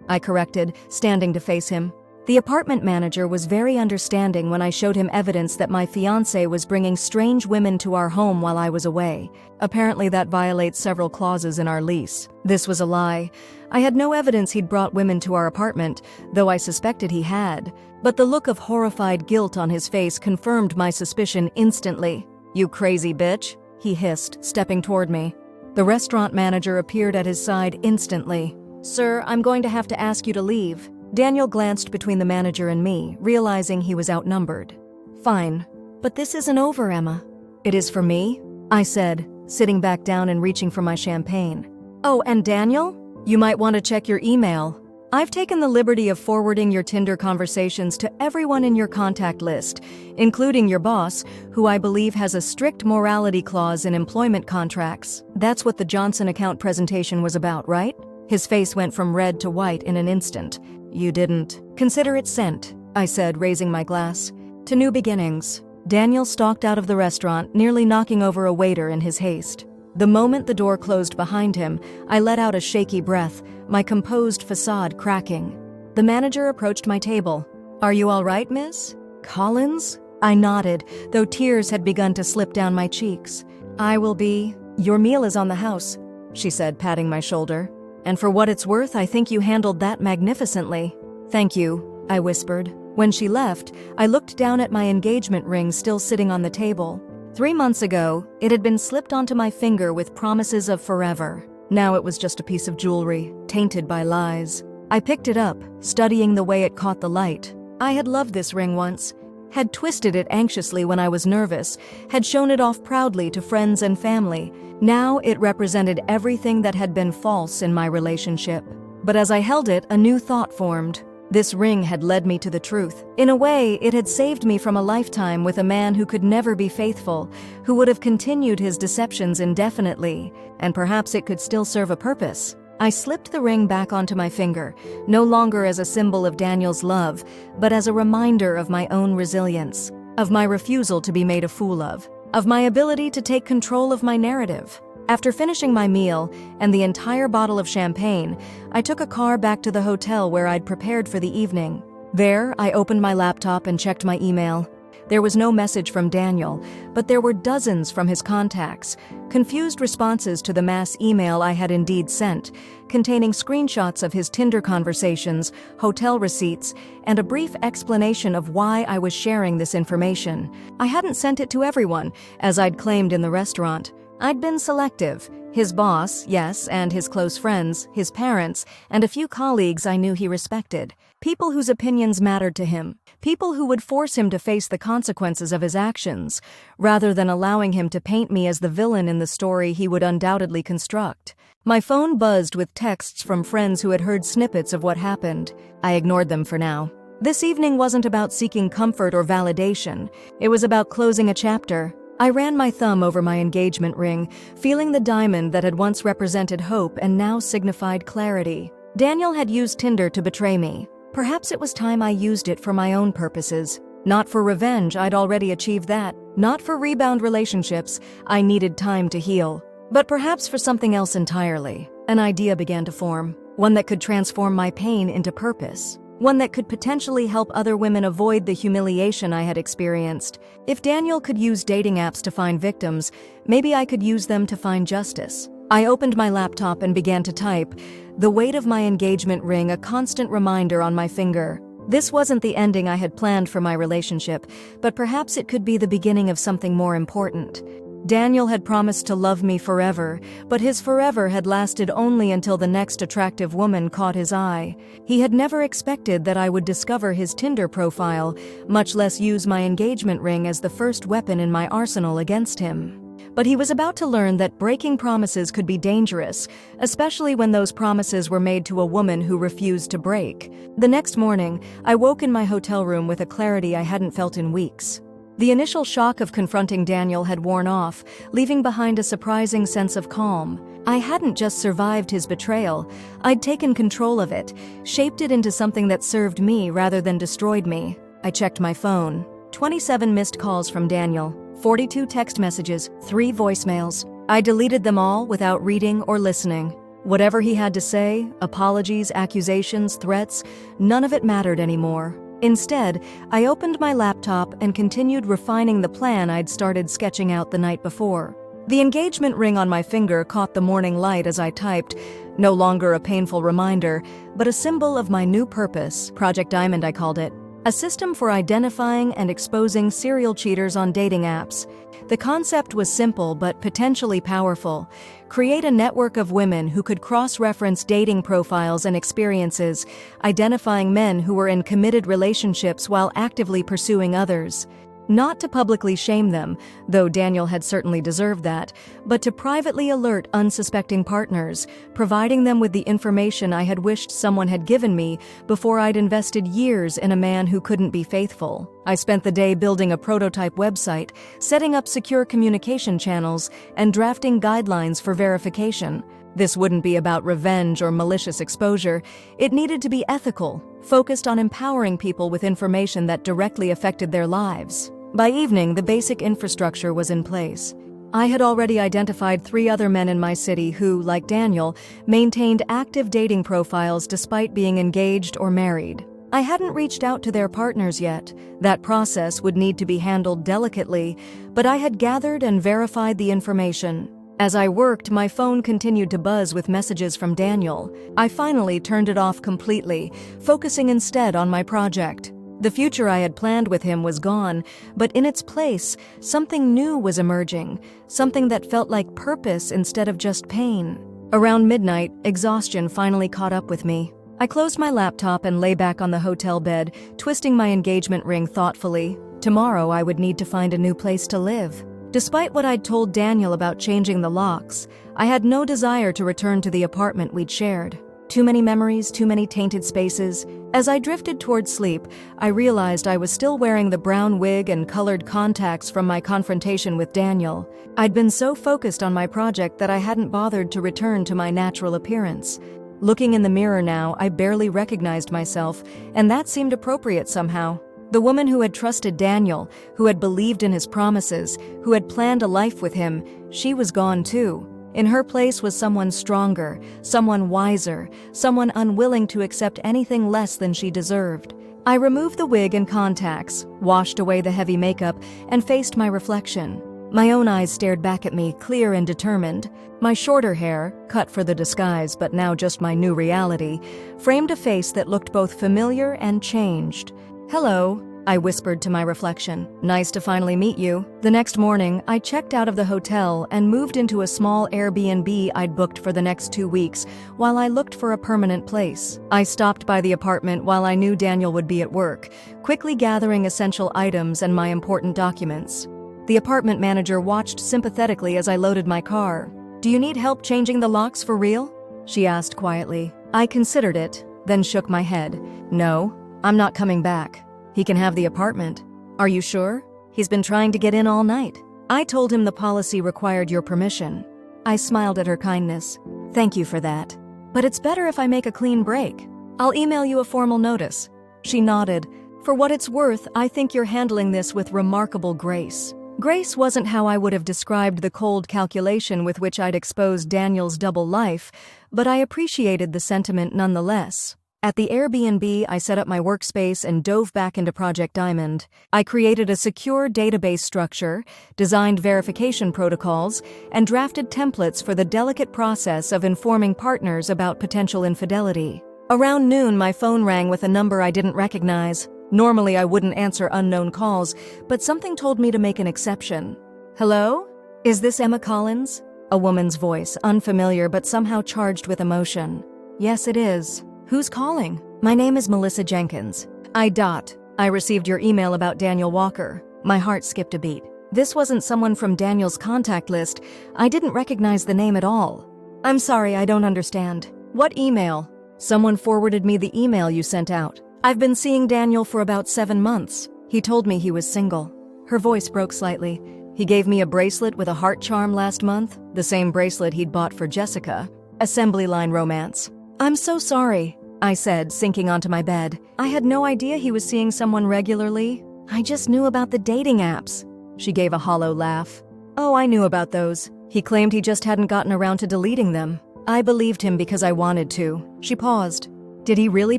I corrected, standing to face him. The apartment manager was very understanding when I showed him evidence that my fiancé was bringing strange women to our home while I was away. Apparently that violates several clauses in our lease. This was a lie. I had no evidence he'd brought women to our apartment, though I suspected he had. But the look of horrified guilt on his face confirmed my suspicion instantly. "You crazy bitch," he hissed, stepping toward me. The restaurant manager appeared at his side instantly. "Sir, I'm going to have to ask you to leave." Daniel glanced between the manager and me, realizing he was outnumbered. "Fine. But this isn't over, Emma." "It is for me?" I said, sitting back down and reaching for my champagne. "Oh, and Daniel? You might want to check your email. I've taken the liberty of forwarding your Tinder conversations to everyone in your contact list, including your boss, who I believe has a strict morality clause in employment contracts. That's what the Johnson account presentation was about, right?" His face went from red to white in an instant. "You didn't." "Consider it sent," I said, raising my glass. "To new beginnings." Daniel stalked out of the restaurant, nearly knocking over a waiter in his haste. The moment the door closed behind him, I let out a shaky breath, my composed facade cracking. The manager approached my table. "Are you all right, miss?" "Collins?" I nodded, though tears had begun to slip down my cheeks. "I will be. Your meal is on the house," she said, patting my shoulder. "And for what it's worth, I think you handled that magnificently." "Thank you," I whispered. When she left, I looked down at my engagement ring still sitting on the table. 3 months ago, it had been slipped onto my finger with promises of forever. Now it was just a piece of jewelry, tainted by lies. I picked it up, studying the way it caught the light. I had loved this ring once, had twisted it anxiously when I was nervous, had shown it off proudly to friends and family. Now it represented everything that had been false in my relationship. But as I held it, a new thought formed. This ring had led me to the truth. In a way, it had saved me from a lifetime with a man who could never be faithful, who would have continued his deceptions indefinitely, and perhaps it could still serve a purpose. I slipped the ring back onto my finger, no longer as a symbol of Daniel's love, but as a reminder of my own resilience, of my refusal to be made a fool of my ability to take control of my narrative. After finishing my meal and the entire bottle of champagne, I took a car back to the hotel where I'd prepared for the evening. There, I opened my laptop and checked my email. There was no message from Daniel, but there were dozens from his contacts, confused responses to the mass email I had indeed sent, containing screenshots of his Tinder conversations, hotel receipts, and a brief explanation of why I was sharing this information. I hadn't sent it to everyone, as I'd claimed in the restaurant. I'd been selective. His boss, yes, and his close friends, his parents, and a few colleagues I knew he respected. People whose opinions mattered to him. People who would force him to face the consequences of his actions, rather than allowing him to paint me as the villain in the story he would undoubtedly construct. My phone buzzed with texts from friends who had heard snippets of what happened. I ignored them for now. This evening wasn't about seeking comfort or validation. It was about closing a chapter. I ran my thumb over my engagement ring, feeling the diamond that had once represented hope and now signified clarity. Daniel had used Tinder to betray me. Perhaps it was time I used it for my own purposes. Not for revenge, I'd already achieved that. Not for rebound relationships, I needed time to heal. But perhaps for something else entirely. An idea began to form, one that could transform my pain into purpose. One that could potentially help other women avoid the humiliation I had experienced. If Daniel could use dating apps to find victims, maybe I could use them to find justice. I opened my laptop and began to type, the weight of my engagement ring a constant reminder on my finger. This wasn't the ending I had planned for my relationship, but perhaps it could be the beginning of something more important. Daniel had promised to love me forever, but his forever had lasted only until the next attractive woman caught his eye. He had never expected that I would discover his Tinder profile, much less use my engagement ring as the first weapon in my arsenal against him. But he was about to learn that breaking promises could be dangerous, especially when those promises were made to a woman who refused to break. The next morning, I woke in my hotel room with a clarity I hadn't felt in weeks. The initial shock of confronting Daniel had worn off, leaving behind a surprising sense of calm. I hadn't just survived his betrayal, I'd taken control of it, shaped it into something that served me rather than destroyed me. I checked my phone. 27 missed calls from Daniel, 42 text messages, 3 voicemails. I deleted them all without reading or listening. Whatever he had to say, apologies, accusations, threats, none of it mattered anymore. Instead, I opened my laptop and continued refining the plan I'd started sketching out the night before. The engagement ring on my finger caught the morning light as I typed, no longer a painful reminder, but a symbol of my new purpose, Project Diamond I called it, a system for identifying and exposing serial cheaters on dating apps. The concept was simple but potentially powerful. Create a network of women who could cross-reference dating profiles and experiences, identifying men who were in committed relationships while actively pursuing others. Not to publicly shame them, though Daniel had certainly deserved that, but to privately alert unsuspecting partners, providing them with the information I had wished someone had given me before I'd invested years in a man who couldn't be faithful. I spent the day building a prototype website, setting up secure communication channels, and drafting guidelines for verification. This wouldn't be about revenge or malicious exposure. It needed to be ethical, focused on empowering people with information that directly affected their lives. By evening, the basic infrastructure was in place. I had already identified 3 other men in my city who, like Daniel, maintained active dating profiles despite being engaged or married. I hadn't reached out to their partners yet. That process would need to be handled delicately, but I had gathered and verified the information. As I worked, my phone continued to buzz with messages from Daniel. I finally turned it off completely, focusing instead on my project. The future I had planned with him was gone, but in its place, something new was emerging, something that felt like purpose instead of just pain. Around midnight, exhaustion finally caught up with me. I closed my laptop and lay back on the hotel bed, twisting my engagement ring thoughtfully. Tomorrow I would need to find a new place to live. Despite what I'd told Daniel about changing the locks, I had no desire to return to the apartment we'd shared. Too many memories, too many tainted spaces. As I drifted toward sleep, I realized I was still wearing the brown wig and colored contacts from my confrontation with Daniel. I'd been so focused on my project that I hadn't bothered to return to my natural appearance. Looking in the mirror now, I barely recognized myself, and that seemed appropriate somehow. The woman who had trusted Daniel, who had believed in his promises, who had planned a life with him, she was gone too. In her place was someone stronger, someone wiser, someone unwilling to accept anything less than she deserved. I removed the wig and contacts, washed away the heavy makeup, and faced my reflection. My own eyes stared back at me, clear and determined. My shorter hair, cut for the disguise but now just my new reality, framed a face that looked both familiar and changed. "Hello," I whispered to my reflection. "Nice to finally meet you." The next morning, I checked out of the hotel and moved into a small Airbnb I'd booked for the next 2 weeks while I looked for a permanent place. I stopped by the apartment while I knew Daniel would be at work, quickly gathering essential items and my important documents. The apartment manager watched sympathetically as I loaded my car. "Do you need help changing the locks for real?" she asked quietly. I considered it, then shook my head. "No, I'm not coming back. He can have the apartment." "Are you sure? He's been trying to get in all night." I told him the policy required your permission. I smiled at her kindness. "Thank you for that. But it's better if I make a clean break. I'll email you a formal notice." She nodded. "For what it's worth, I think you're handling this with remarkable grace." Grace wasn't how I would have described the cold calculation with which I'd exposed Daniel's double life, but I appreciated the sentiment nonetheless. At the Airbnb, I set up my workspace and dove back into Project Diamond. I created a secure database structure, designed verification protocols, and drafted templates for the delicate process of informing partners about potential infidelity. Around noon, my phone rang with a number I didn't recognize. Normally, I wouldn't answer unknown calls, but something told me to make an exception. "Hello? Is this Emma Collins?" A woman's voice, unfamiliar but somehow charged with emotion. "Yes, it is. Who's calling?" "My name is Melissa Jenkins." I received your email about Daniel Walker." My heart skipped a beat. This wasn't someone from Daniel's contact list. I didn't recognize the name at all. "I'm sorry, I don't understand." "What email?" "Someone forwarded me the email you sent out. I've been seeing Daniel for about 7 months. He told me he was single." Her voice broke slightly. He gave me a bracelet with a heart charm last month, the same bracelet he'd bought for Jessica. Assembly line romance. I'm so sorry, I said, sinking onto my bed. I had no idea he was seeing someone regularly. I just knew about the dating apps. She gave a hollow laugh. Oh, I knew about those. He claimed he just hadn't gotten around to deleting them. I believed him because I wanted to. She paused. Did he really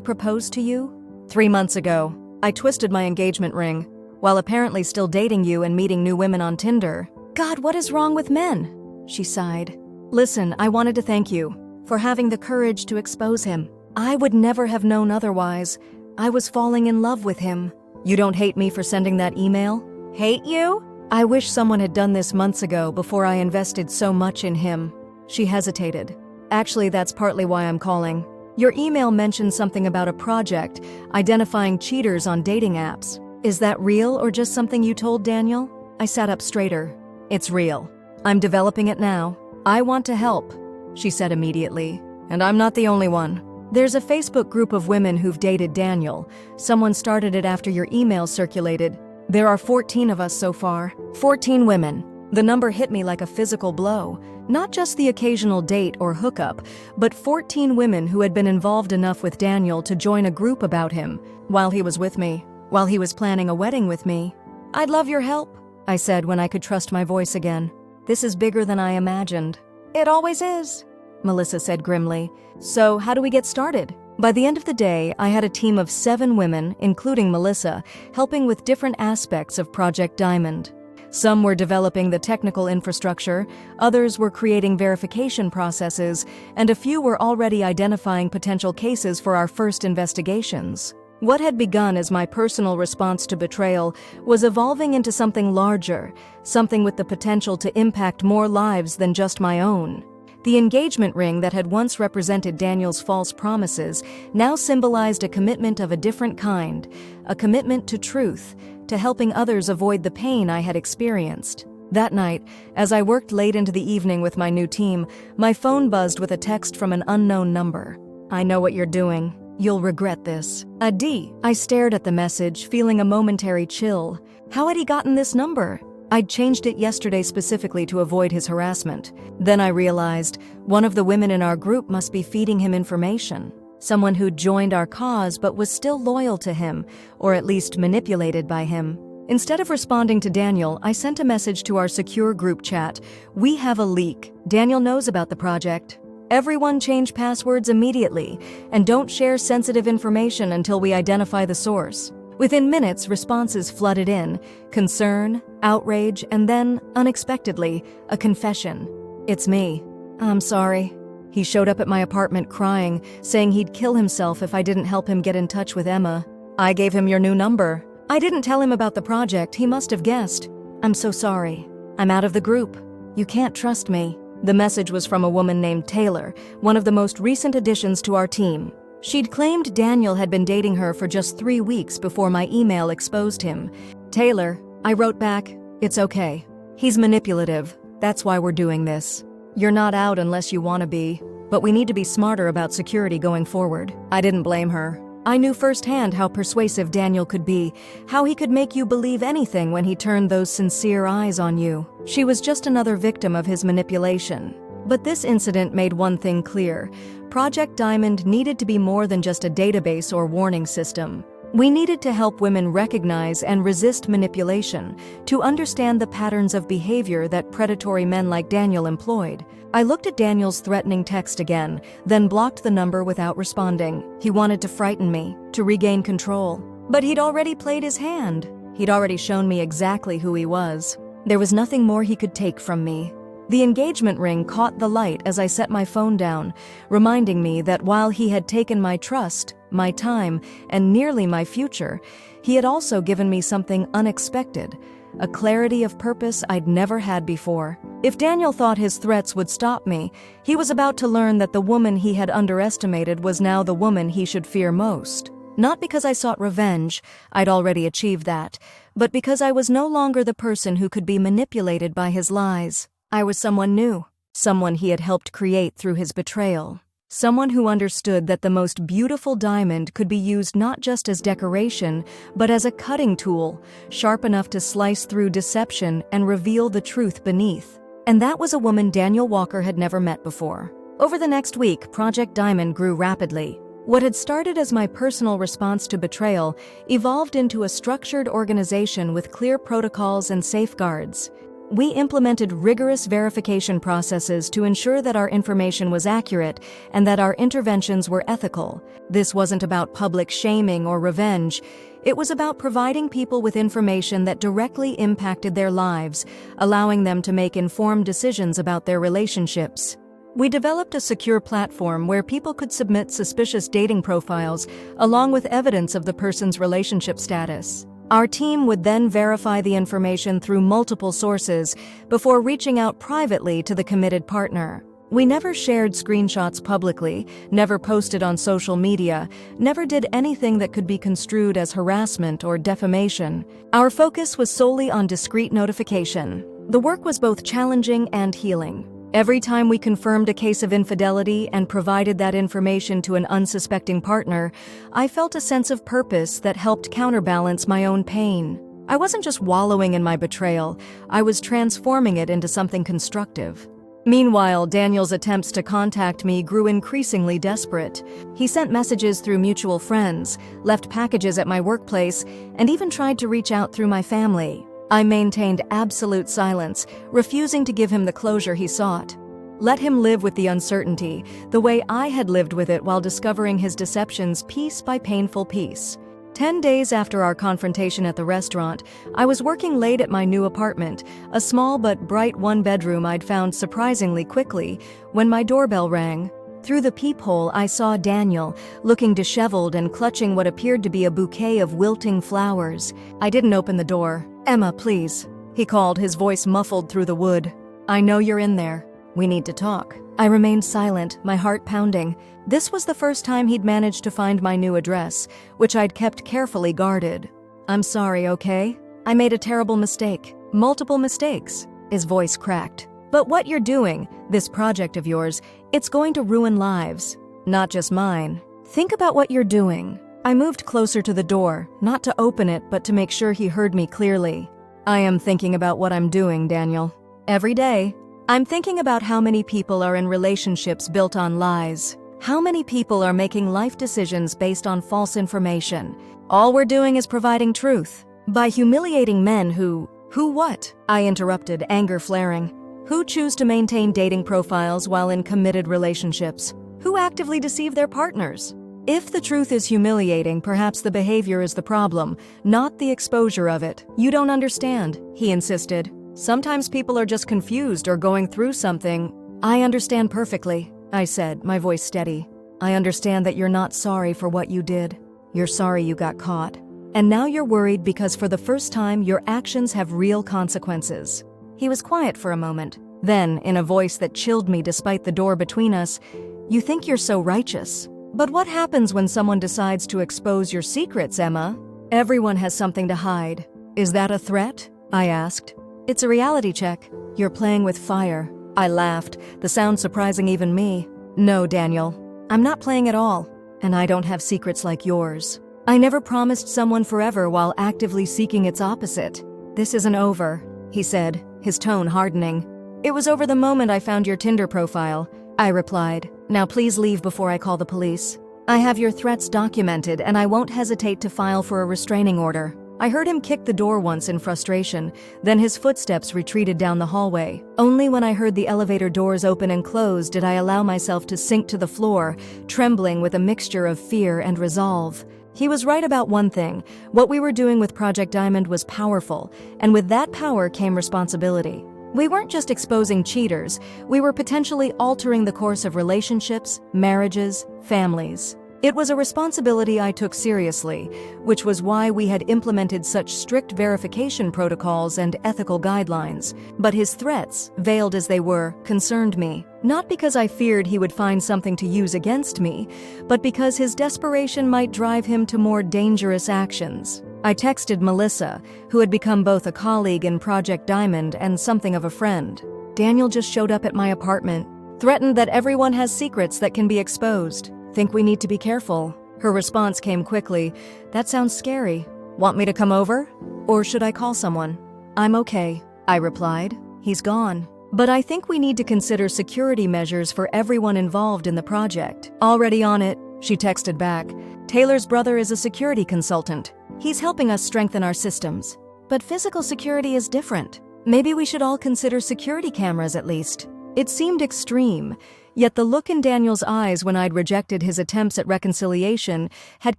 propose to you? 3 months ago. I twisted my engagement ring, while apparently still dating you and meeting new women on Tinder. God, what is wrong with men? She sighed. Listen, I wanted to thank you for having the courage to expose him. I would never have known otherwise. I was falling in love with him. You don't hate me for sending that email? Hate you? I wish someone had done this months ago before I invested so much in him. She hesitated. Actually, that's partly why I'm calling. Your email mentioned something about a project identifying cheaters on dating apps. Is that real or just something you told Daniel? I sat up straighter. It's real. I'm developing it now. I want to help, she said immediately. And I'm not the only one. There's a Facebook group of women who've dated Daniel. Someone started it after your email circulated. There are 14 of us so far. 14 women. The number hit me like a physical blow. Not just the occasional date or hookup, but 14 women who had been involved enough with Daniel to join a group about him while he was with me, while he was planning a wedding with me. I'd love your help, I said when I could trust my voice again. This is bigger than I imagined. It always is, Melissa said grimly. So how do we get started? By the end of the day, I had a team of 7 women, including Melissa, helping with different aspects of Project Diamond. Some were developing the technical infrastructure, others were creating verification processes, and a few were already identifying potential cases for our first investigations. What had begun as my personal response to betrayal was evolving into something larger, something with the potential to impact more lives than just my own. The engagement ring that had once represented Daniel's false promises now symbolized a commitment of a different kind, a commitment to truth, to helping others avoid the pain I had experienced. That night, as I worked late into the evening with my new team, my phone buzzed with a text from an unknown number. I know what you're doing. You'll regret this. Adi. I stared at the message, feeling a momentary chill. How had he gotten this number? I'd changed it yesterday specifically to avoid his harassment. Then I realized one of the women in our group must be feeding him information. Someone who'd joined our cause but was still loyal to him, or at least manipulated by him. Instead of responding to Daniel, I sent a message to our secure group chat. We have a leak. Daniel knows about the project. Everyone change passwords immediately, and don't share sensitive information until we identify the source. Within minutes, responses flooded in. Concern, outrage, and then, unexpectedly, a confession. It's me. I'm sorry. He showed up at my apartment crying, saying he'd kill himself if I didn't help him get in touch with Emma. I gave him your new number. I didn't tell him about the project. He must have guessed. I'm so sorry. I'm out of the group. You can't trust me. The message was from a woman named Taylor, one of the most recent additions to our team. She'd claimed Daniel had been dating her for just 3 weeks before my email exposed him. Taylor, I wrote back, it's okay. He's manipulative. That's why we're doing this. You're not out unless you want to be, but we need to be smarter about security going forward. I didn't blame her. I knew firsthand how persuasive Daniel could be, how he could make you believe anything when he turned those sincere eyes on you. She was just another victim of his manipulation. But this incident made one thing clear. Project Diamond needed to be more than just a database or warning system. We needed to help women recognize and resist manipulation, to understand the patterns of behavior that predatory men like Daniel employed. I looked at Daniel's threatening text again, then blocked the number without responding. He wanted to frighten me, to regain control. But he'd already played his hand. He'd already shown me exactly who he was. There was nothing more he could take from me. The engagement ring caught the light as I set my phone down, reminding me that while he had taken my trust, my time, and nearly my future, he had also given me something unexpected, a clarity of purpose I'd never had before. If Daniel thought his threats would stop me, he was about to learn that the woman he had underestimated was now the woman he should fear most. Not because I sought revenge, I'd already achieved that, but because I was no longer the person who could be manipulated by his lies. I was someone new, someone he had helped create through his betrayal. Someone who understood that the most beautiful diamond could be used not just as decoration, but as a cutting tool, sharp enough to slice through deception and reveal the truth beneath. And that was a woman Daniel Walker had never met before. Over the next week, Project Diamond grew rapidly. What had started as my personal response to betrayal evolved into a structured organization with clear protocols and safeguards. We implemented rigorous verification processes to ensure that our information was accurate and that our interventions were ethical. This wasn't about public shaming or revenge. It was about providing people with information that directly impacted their lives, allowing them to make informed decisions about their relationships. We developed a secure platform where people could submit suspicious dating profiles along with evidence of the person's relationship status. Our team would then verify the information through multiple sources before reaching out privately to the committed partner. We never shared screenshots publicly, never posted on social media, never did anything that could be construed as harassment or defamation. Our focus was solely on discreet notification. The work was both challenging and healing. Every time we confirmed a case of infidelity and provided that information to an unsuspecting partner, I felt a sense of purpose that helped counterbalance my own pain. I wasn't just wallowing in my betrayal, I was transforming it into something constructive. Meanwhile, Daniel's attempts to contact me grew increasingly desperate. He sent messages through mutual friends, left packages at my workplace, and even tried to reach out through my family. I maintained absolute silence, refusing to give him the closure he sought. Let him live with the uncertainty, the way I had lived with it while discovering his deceptions piece by painful piece. 10 days after our confrontation at the restaurant, I was working late at my new apartment, a small but bright one-bedroom I'd found surprisingly quickly, when my doorbell rang. Through the peephole, I saw Daniel, looking disheveled and clutching what appeared to be a bouquet of wilting flowers. I didn't open the door. "Emma, please," he called, his voice muffled through the wood. "I know you're in there. We need to talk." I remained silent, my heart pounding. This was the first time he'd managed to find my new address, which I'd kept carefully guarded. "I'm sorry, okay? I made a terrible mistake. Multiple mistakes." His voice cracked. "But what you're doing, this project of yours, it's going to ruin lives. Not just mine. Think about what you're doing." I moved closer to the door, not to open it, but to make sure he heard me clearly. "I am thinking about what I'm doing, Daniel. Every day. I'm thinking about how many people are in relationships built on lies. How many people are making life decisions based on false information. All we're doing is providing truth. By humiliating men who what?" I interrupted, anger flaring. "Who choose to maintain dating profiles while in committed relationships? Who actively deceive their partners? If the truth is humiliating, perhaps the behavior is the problem, not the exposure of it." "You don't understand," he insisted. "Sometimes people are just confused or going through something." "I understand perfectly," I said, my voice steady. "I understand that you're not sorry for what you did. You're sorry you got caught. And now you're worried because for the first time your actions have real consequences." He was quiet for a moment. Then, in a voice that chilled me despite the door between us, "You think you're so righteous. But what happens when someone decides to expose your secrets, Emma? Everyone has something to hide. Is that a threat?" I asked. "It's a reality check. You're playing with fire." I laughed, the sound surprising even me. "No, Daniel. I'm not playing at all. And I don't have secrets like yours. I never promised someone forever while actively seeking its opposite." "This isn't over," he said, his tone hardening. "It was over the moment I found your Tinder profile," I replied. "Now please leave before I call the police. I have your threats documented and I won't hesitate to file for a restraining order." I heard him kick the door once in frustration, then his footsteps retreated down the hallway. Only when I heard the elevator doors open and close did I allow myself to sink to the floor, trembling with a mixture of fear and resolve. He was right about one thing. What we were doing with Project Diamond was powerful, and with that power came responsibility. We weren't just exposing cheaters, we were potentially altering the course of relationships, marriages, families. It was a responsibility I took seriously, which was why we had implemented such strict verification protocols and ethical guidelines. But his threats, veiled as they were, concerned me. Not because I feared he would find something to use against me, but because his desperation might drive him to more dangerous actions. I texted Melissa, who had become both a colleague in Project Diamond and something of a friend. "Daniel just showed up at my apartment. Threatened that everyone has secrets that can be exposed. Think we need to be careful. Her response came quickly. That sounds scary. Want me to come over? Or should I call someone? I'm okay, I replied. He's gone. But I think we need to consider security measures for everyone involved in the project. Already on it, she texted back. Taylor's brother is a security consultant. He's helping us strengthen our systems. But physical security is different. Maybe we should all consider security cameras at least. It seemed extreme, yet the look in Daniel's eyes when I'd rejected his attempts at reconciliation had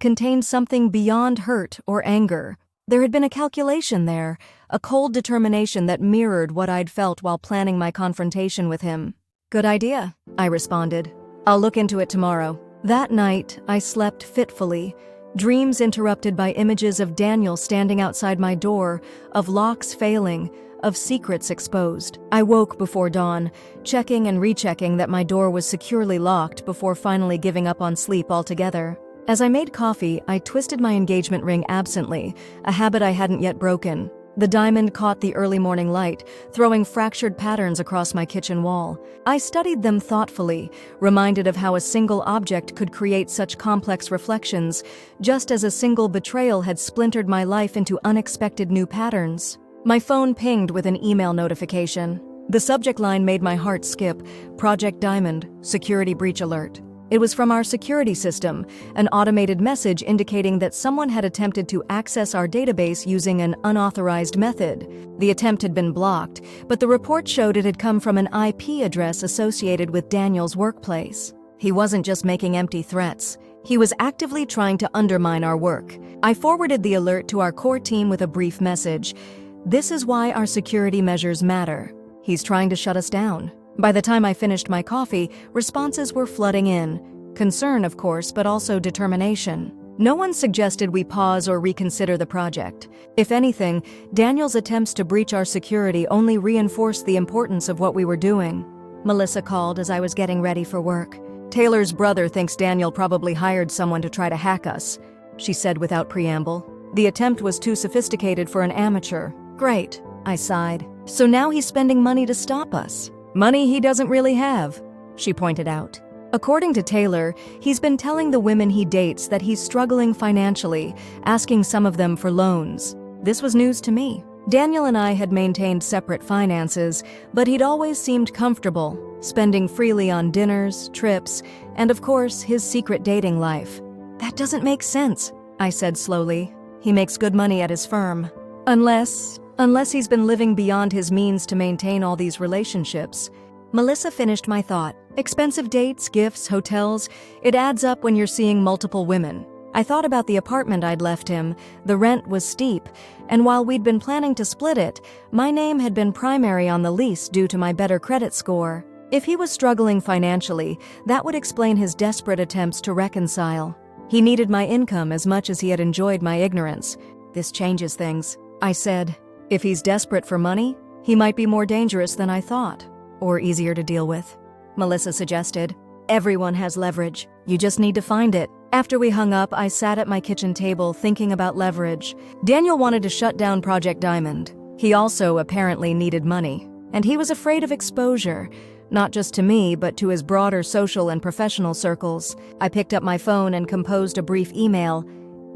contained something beyond hurt or anger. There had been a calculation there, a cold determination that mirrored what I'd felt while planning my confrontation with him. Good idea, I responded. I'll look into it tomorrow. That night, I slept fitfully, dreams interrupted by images of Daniel standing outside my door, of locks failing, of secrets exposed. I woke before dawn, checking and rechecking that my door was securely locked before finally giving up on sleep altogether. As I made coffee, I twisted my engagement ring absently, a habit I hadn't yet broken. The diamond caught the early morning light, throwing fractured patterns across my kitchen wall. I studied them thoughtfully, reminded of how a single object could create such complex reflections, just as a single betrayal had splintered my life into unexpected new patterns. My phone pinged with an email notification. The subject line made my heart skip. Project Diamond, security breach alert. It was from our security system, an automated message indicating that someone had attempted to access our database using an unauthorized method. The attempt had been blocked, but the report showed it had come from an IP address associated with Daniel's workplace. He wasn't just making empty threats. He was actively trying to undermine our work. I forwarded the alert to our core team with a brief message. This is why our security measures matter. He's trying to shut us down. By the time I finished my coffee, responses were flooding in. Concern, of course, but also determination. No one suggested we pause or reconsider the project. If anything, Daniel's attempts to breach our security only reinforced the importance of what we were doing. Melissa called as I was getting ready for work. Taylor's brother thinks Daniel probably hired someone to try to hack us, she said without preamble. The attempt was too sophisticated for an amateur. Great, I sighed. So now he's spending money to stop us. Money he doesn't really have, she pointed out. According to Taylor, he's been telling the women he dates that he's struggling financially, asking some of them for loans. This was news to me. Daniel and I had maintained separate finances, but he'd always seemed comfortable, spending freely on dinners, trips, and of course, his secret dating life. That doesn't make sense, I said slowly. He makes good money at his firm. Unless he's been living beyond his means to maintain all these relationships. Melissa finished my thought. Expensive dates, gifts, hotels, it adds up when you're seeing multiple women. I thought about the apartment I'd left him. The rent was steep, and while we'd been planning to split it, my name had been primary on the lease due to my better credit score. If he was struggling financially, that would explain his desperate attempts to reconcile. He needed my income as much as he had enjoyed my ignorance. This changes things, I said. If he's desperate for money, he might be more dangerous than I thought, or easier to deal with. Melissa suggested. Everyone has leverage. You just need to find it. After we hung up, I sat at my kitchen table thinking about leverage. Daniel wanted to shut down Project Diamond. He also apparently needed money, and he was afraid of exposure, not just to me, but to his broader social and professional circles. I picked up my phone and composed a brief email.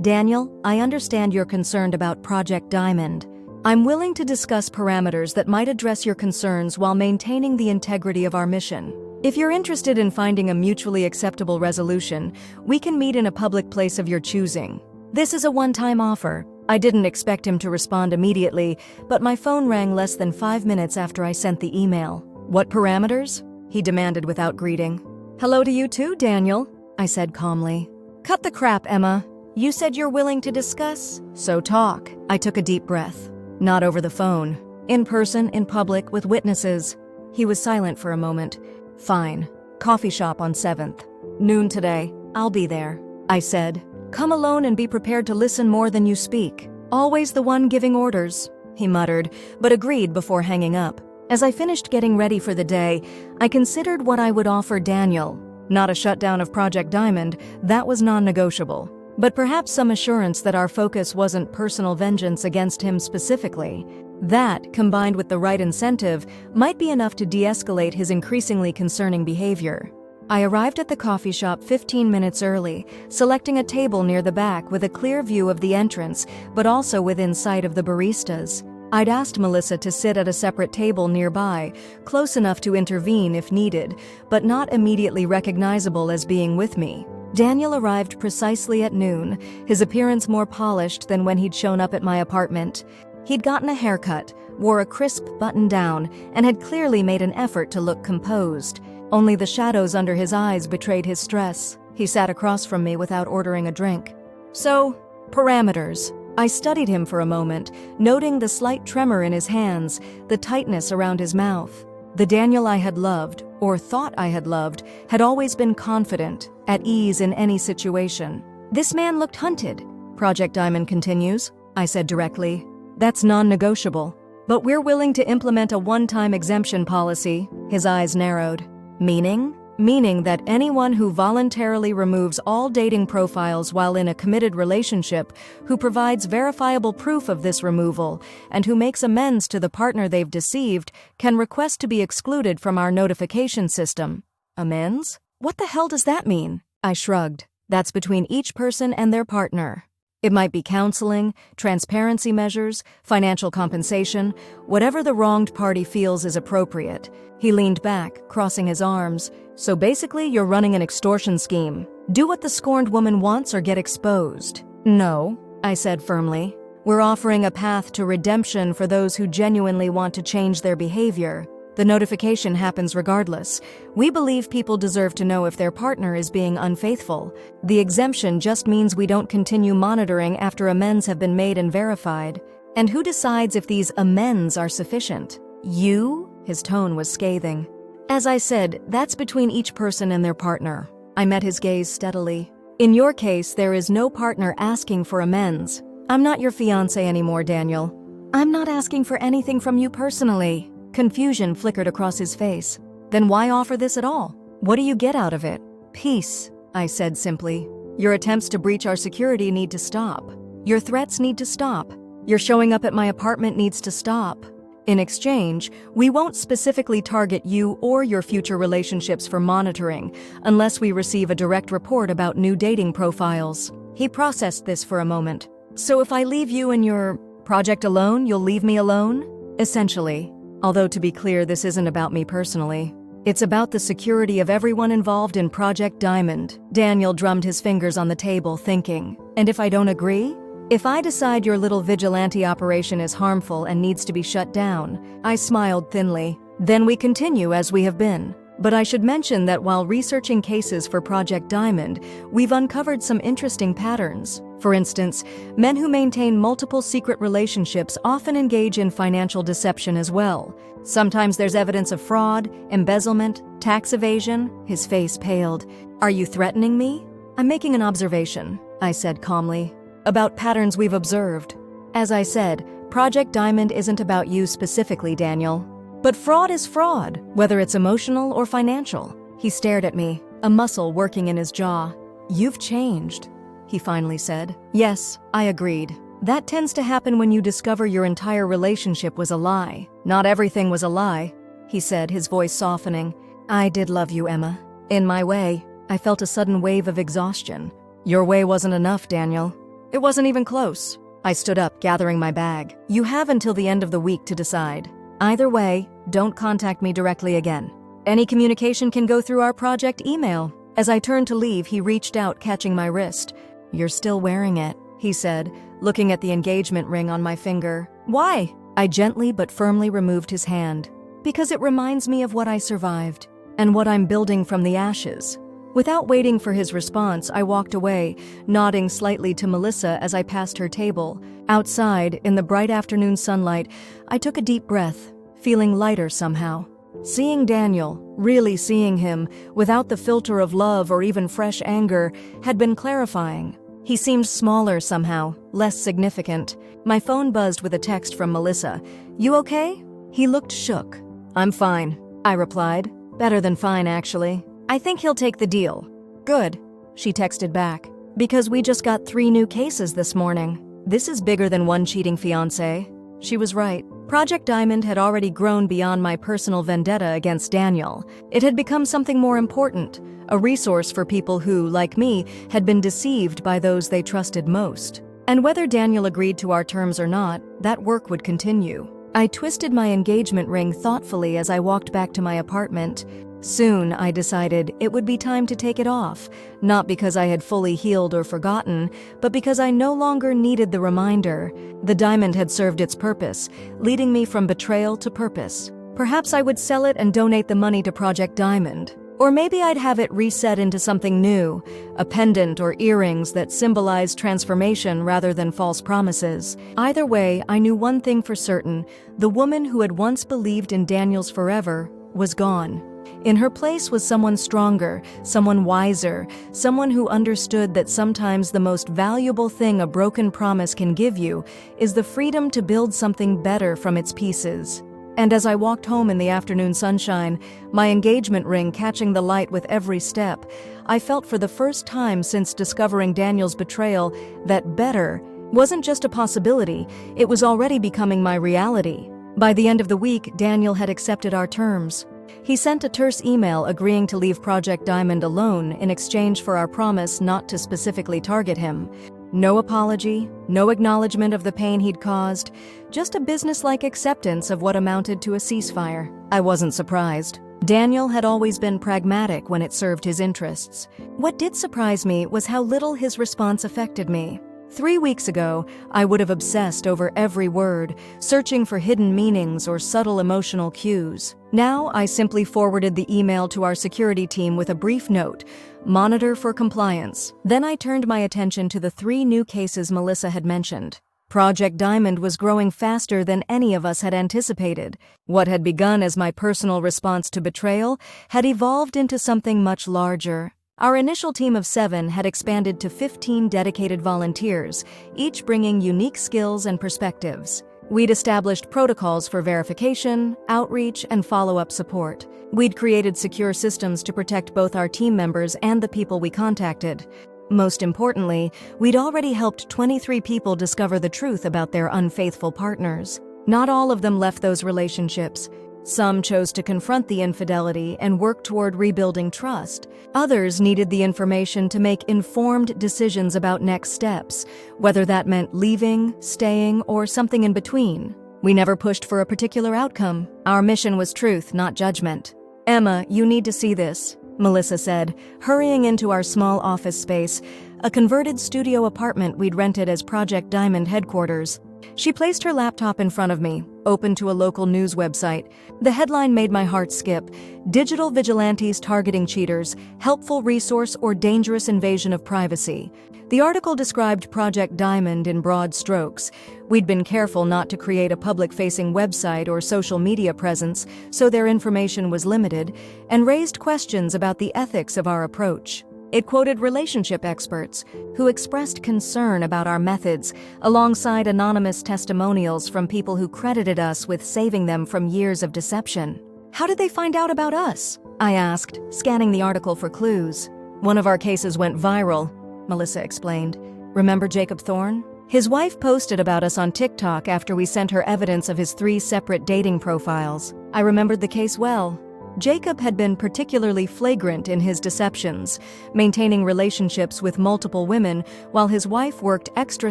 Daniel, I understand you're concerned about Project Diamond. I'm willing to discuss parameters that might address your concerns while maintaining the integrity of our mission. If you're interested in finding a mutually acceptable resolution, we can meet in a public place of your choosing. This is a one-time offer. I didn't expect him to respond immediately, but my phone rang less than 5 minutes after I sent the email. What parameters? He demanded without greeting. Hello to you too, Daniel, I said calmly. Cut the crap, Emma. You said you're willing to discuss, so talk. I took a deep breath. Not over the phone. In person, in public, with witnesses. He was silent for a moment. Fine. Coffee shop on 7th. Noon today. I'll be there. I said. Come alone and be prepared to listen more than you speak. Always the one giving orders, he muttered, but agreed before hanging up. As I finished getting ready for the day, I considered what I would offer Daniel. Not a shutdown of Project Diamond, that was non-negotiable. But perhaps some assurance that our focus wasn't personal vengeance against him specifically. That, combined with the right incentive, might be enough to de-escalate his increasingly concerning behavior. I arrived at the coffee shop 15 minutes early, selecting a table near the back with a clear view of the entrance, but also within sight of the baristas. I'd asked Melissa to sit at a separate table nearby, close enough to intervene if needed, but not immediately recognizable as being with me. Daniel arrived precisely at noon, his appearance more polished than when he'd shown up at my apartment. He'd gotten a haircut, wore a crisp button-down, and had clearly made an effort to look composed. Only the shadows under his eyes betrayed his stress. He sat across from me without ordering a drink. So, parameters. I studied him for a moment, noting the slight tremor in his hands, the tightness around his mouth. The Daniel I had loved, or thought I had loved, had always been confident, at ease in any situation. This man looked hunted, Project Diamond continues, I said directly. That's non-negotiable. But we're willing to implement a one-time exemption policy. His eyes narrowed. Meaning? Meaning that anyone who voluntarily removes all dating profiles while in a committed relationship, who provides verifiable proof of this removal, and who makes amends to the partner they've deceived, can request to be excluded from our notification system. Amends? What the hell does that mean? I shrugged. That's between each person and their partner. It might be counseling, transparency measures, financial compensation, whatever the wronged party feels is appropriate. He leaned back, crossing his arms. So basically, you're running an extortion scheme. Do what the scorned woman wants or get exposed. No, I said firmly. We're offering a path to redemption for those who genuinely want to change their behavior. The notification happens regardless. We believe people deserve to know if their partner is being unfaithful. The exemption just means we don't continue monitoring after amends have been made and verified. And who decides if these amends are sufficient? You? His tone was scathing. As I said, that's between each person and their partner. I met his gaze steadily. In your case, there is no partner asking for amends. I'm not your fiancé anymore, Daniel. I'm not asking for anything from you personally. Confusion flickered across his face. Then why offer this at all? What do you get out of it? Peace, I said simply. Your attempts to breach our security need to stop. Your threats need to stop. Your showing up at my apartment needs to stop. In exchange, we won't specifically target you or your future relationships for monitoring unless we receive a direct report about new dating profiles. He processed this for a moment. So if I leave you and your project alone, you'll leave me alone? Essentially. Although to be clear, this isn't about me personally. It's about the security of everyone involved in Project Diamond. Daniel drummed his fingers on the table, thinking. And if I don't agree? If I decide your little vigilante operation is harmful and needs to be shut down, I smiled thinly. Then we continue as we have been. But I should mention that while researching cases for Project Diamond, we've uncovered some interesting patterns. For instance, men who maintain multiple secret relationships often engage in financial deception as well. Sometimes there's evidence of fraud, embezzlement, tax evasion. His face paled. Are you threatening me? I'm making an observation, I said calmly. About patterns we've observed. As I said, Project Diamond isn't about you specifically, Daniel. But fraud is fraud, whether it's emotional or financial. He stared at me, a muscle working in his jaw. You've changed, he finally said. Yes, I agreed. That tends to happen when you discover your entire relationship was a lie. Not everything was a lie, he said, his voice softening. I did love you, Emma. In my way, I felt a sudden wave of exhaustion. Your way wasn't enough, Daniel. It wasn't even close. I stood up, gathering my bag. You have until the end of the week to decide. Either way, don't contact me directly again. Any communication can go through our project email. As I turned to leave, he reached out, catching my wrist. You're still wearing it, he said, looking at the engagement ring on my finger. Why? I gently but firmly removed his hand. Because it reminds me of what I survived, and what I'm building from the ashes. Without waiting for his response, I walked away, nodding slightly to Melissa as I passed her table. Outside, in the bright afternoon sunlight, I took a deep breath, feeling lighter somehow. Seeing Daniel, really seeing him, without the filter of love or even fresh anger, had been clarifying. He seemed smaller somehow, less significant. My phone buzzed with a text from Melissa. You okay? He looked shook. I'm fine, I replied. Better than fine, actually. I think he'll take the deal. Good, she texted back. Because we just got 3 new cases this morning. This is bigger than one cheating fiancé. She was right. Project Diamond had already grown beyond my personal vendetta against Daniel. It had become something more important, a resource for people who, like me, had been deceived by those they trusted most. And whether Daniel agreed to our terms or not, that work would continue. I twisted my engagement ring thoughtfully as I walked back to my apartment. Soon, I decided it would be time to take it off, not because I had fully healed or forgotten, but because I no longer needed the reminder. The diamond had served its purpose, leading me from betrayal to purpose. Perhaps I would sell it and donate the money to Project Diamond. Or maybe I'd have it reset into something new, a pendant or earrings that symbolized transformation rather than false promises. Either way, I knew one thing for certain: the woman who had once believed in Daniel's forever was gone. In her place was someone stronger, someone wiser, someone who understood that sometimes the most valuable thing a broken promise can give you is the freedom to build something better from its pieces. And as I walked home in the afternoon sunshine, my engagement ring catching the light with every step, I felt for the first time since discovering Daniel's betrayal that better wasn't just a possibility, it was already becoming my reality. By the end of the week, Daniel had accepted our terms. He sent a terse email agreeing to leave Project Diamond alone in exchange for our promise not to specifically target him. No apology, no acknowledgement of the pain he'd caused, just a businesslike acceptance of what amounted to a ceasefire. I wasn't surprised. Daniel had always been pragmatic when it served his interests. What did surprise me was how little his response affected me. 3 weeks ago, I would have obsessed over every word, searching for hidden meanings or subtle emotional cues. Now, I simply forwarded the email to our security team with a brief note: monitor for compliance. Then I turned my attention to the 3 new cases Melissa had mentioned. Project Diamond was growing faster than any of us had anticipated. What had begun as my personal response to betrayal had evolved into something much larger. Our initial team of 7 had expanded to 15 dedicated volunteers, each bringing unique skills and perspectives. We'd established protocols for verification, outreach, and follow-up support. We'd created secure systems to protect both our team members and the people we contacted. Most importantly, we'd already helped 23 people discover the truth about their unfaithful partners. Not all of them left those relationships. Some chose to confront the infidelity and work toward rebuilding trust. Others needed the information to make informed decisions about next steps, whether that meant leaving, staying, or something in between. We never pushed for a particular outcome. Our mission was truth, not judgment. "Emma, you need to see this," Melissa said, hurrying into our small office space, a converted studio apartment we'd rented as Project Diamond headquarters. She placed her laptop in front of me, open to a local news website. The headline made my heart skip: "Digital Vigilantes Targeting Cheaters, Helpful Resource or Dangerous Invasion of Privacy." The article described Project Diamond in broad strokes. We'd been careful not to create a public-facing website or social media presence, so their information was limited, and raised questions about the ethics of our approach. It quoted relationship experts who expressed concern about our methods, alongside anonymous testimonials from people who credited us with saving them from years of deception. "How did they find out about us?" I asked, scanning the article for clues. "One of our cases went viral," Melissa explained. "Remember Jacob Thorne? His wife posted about us on TikTok after we sent her evidence of his 3 separate dating profiles. I remembered the case well. Jacob had been particularly flagrant in his deceptions, maintaining relationships with multiple women while his wife worked extra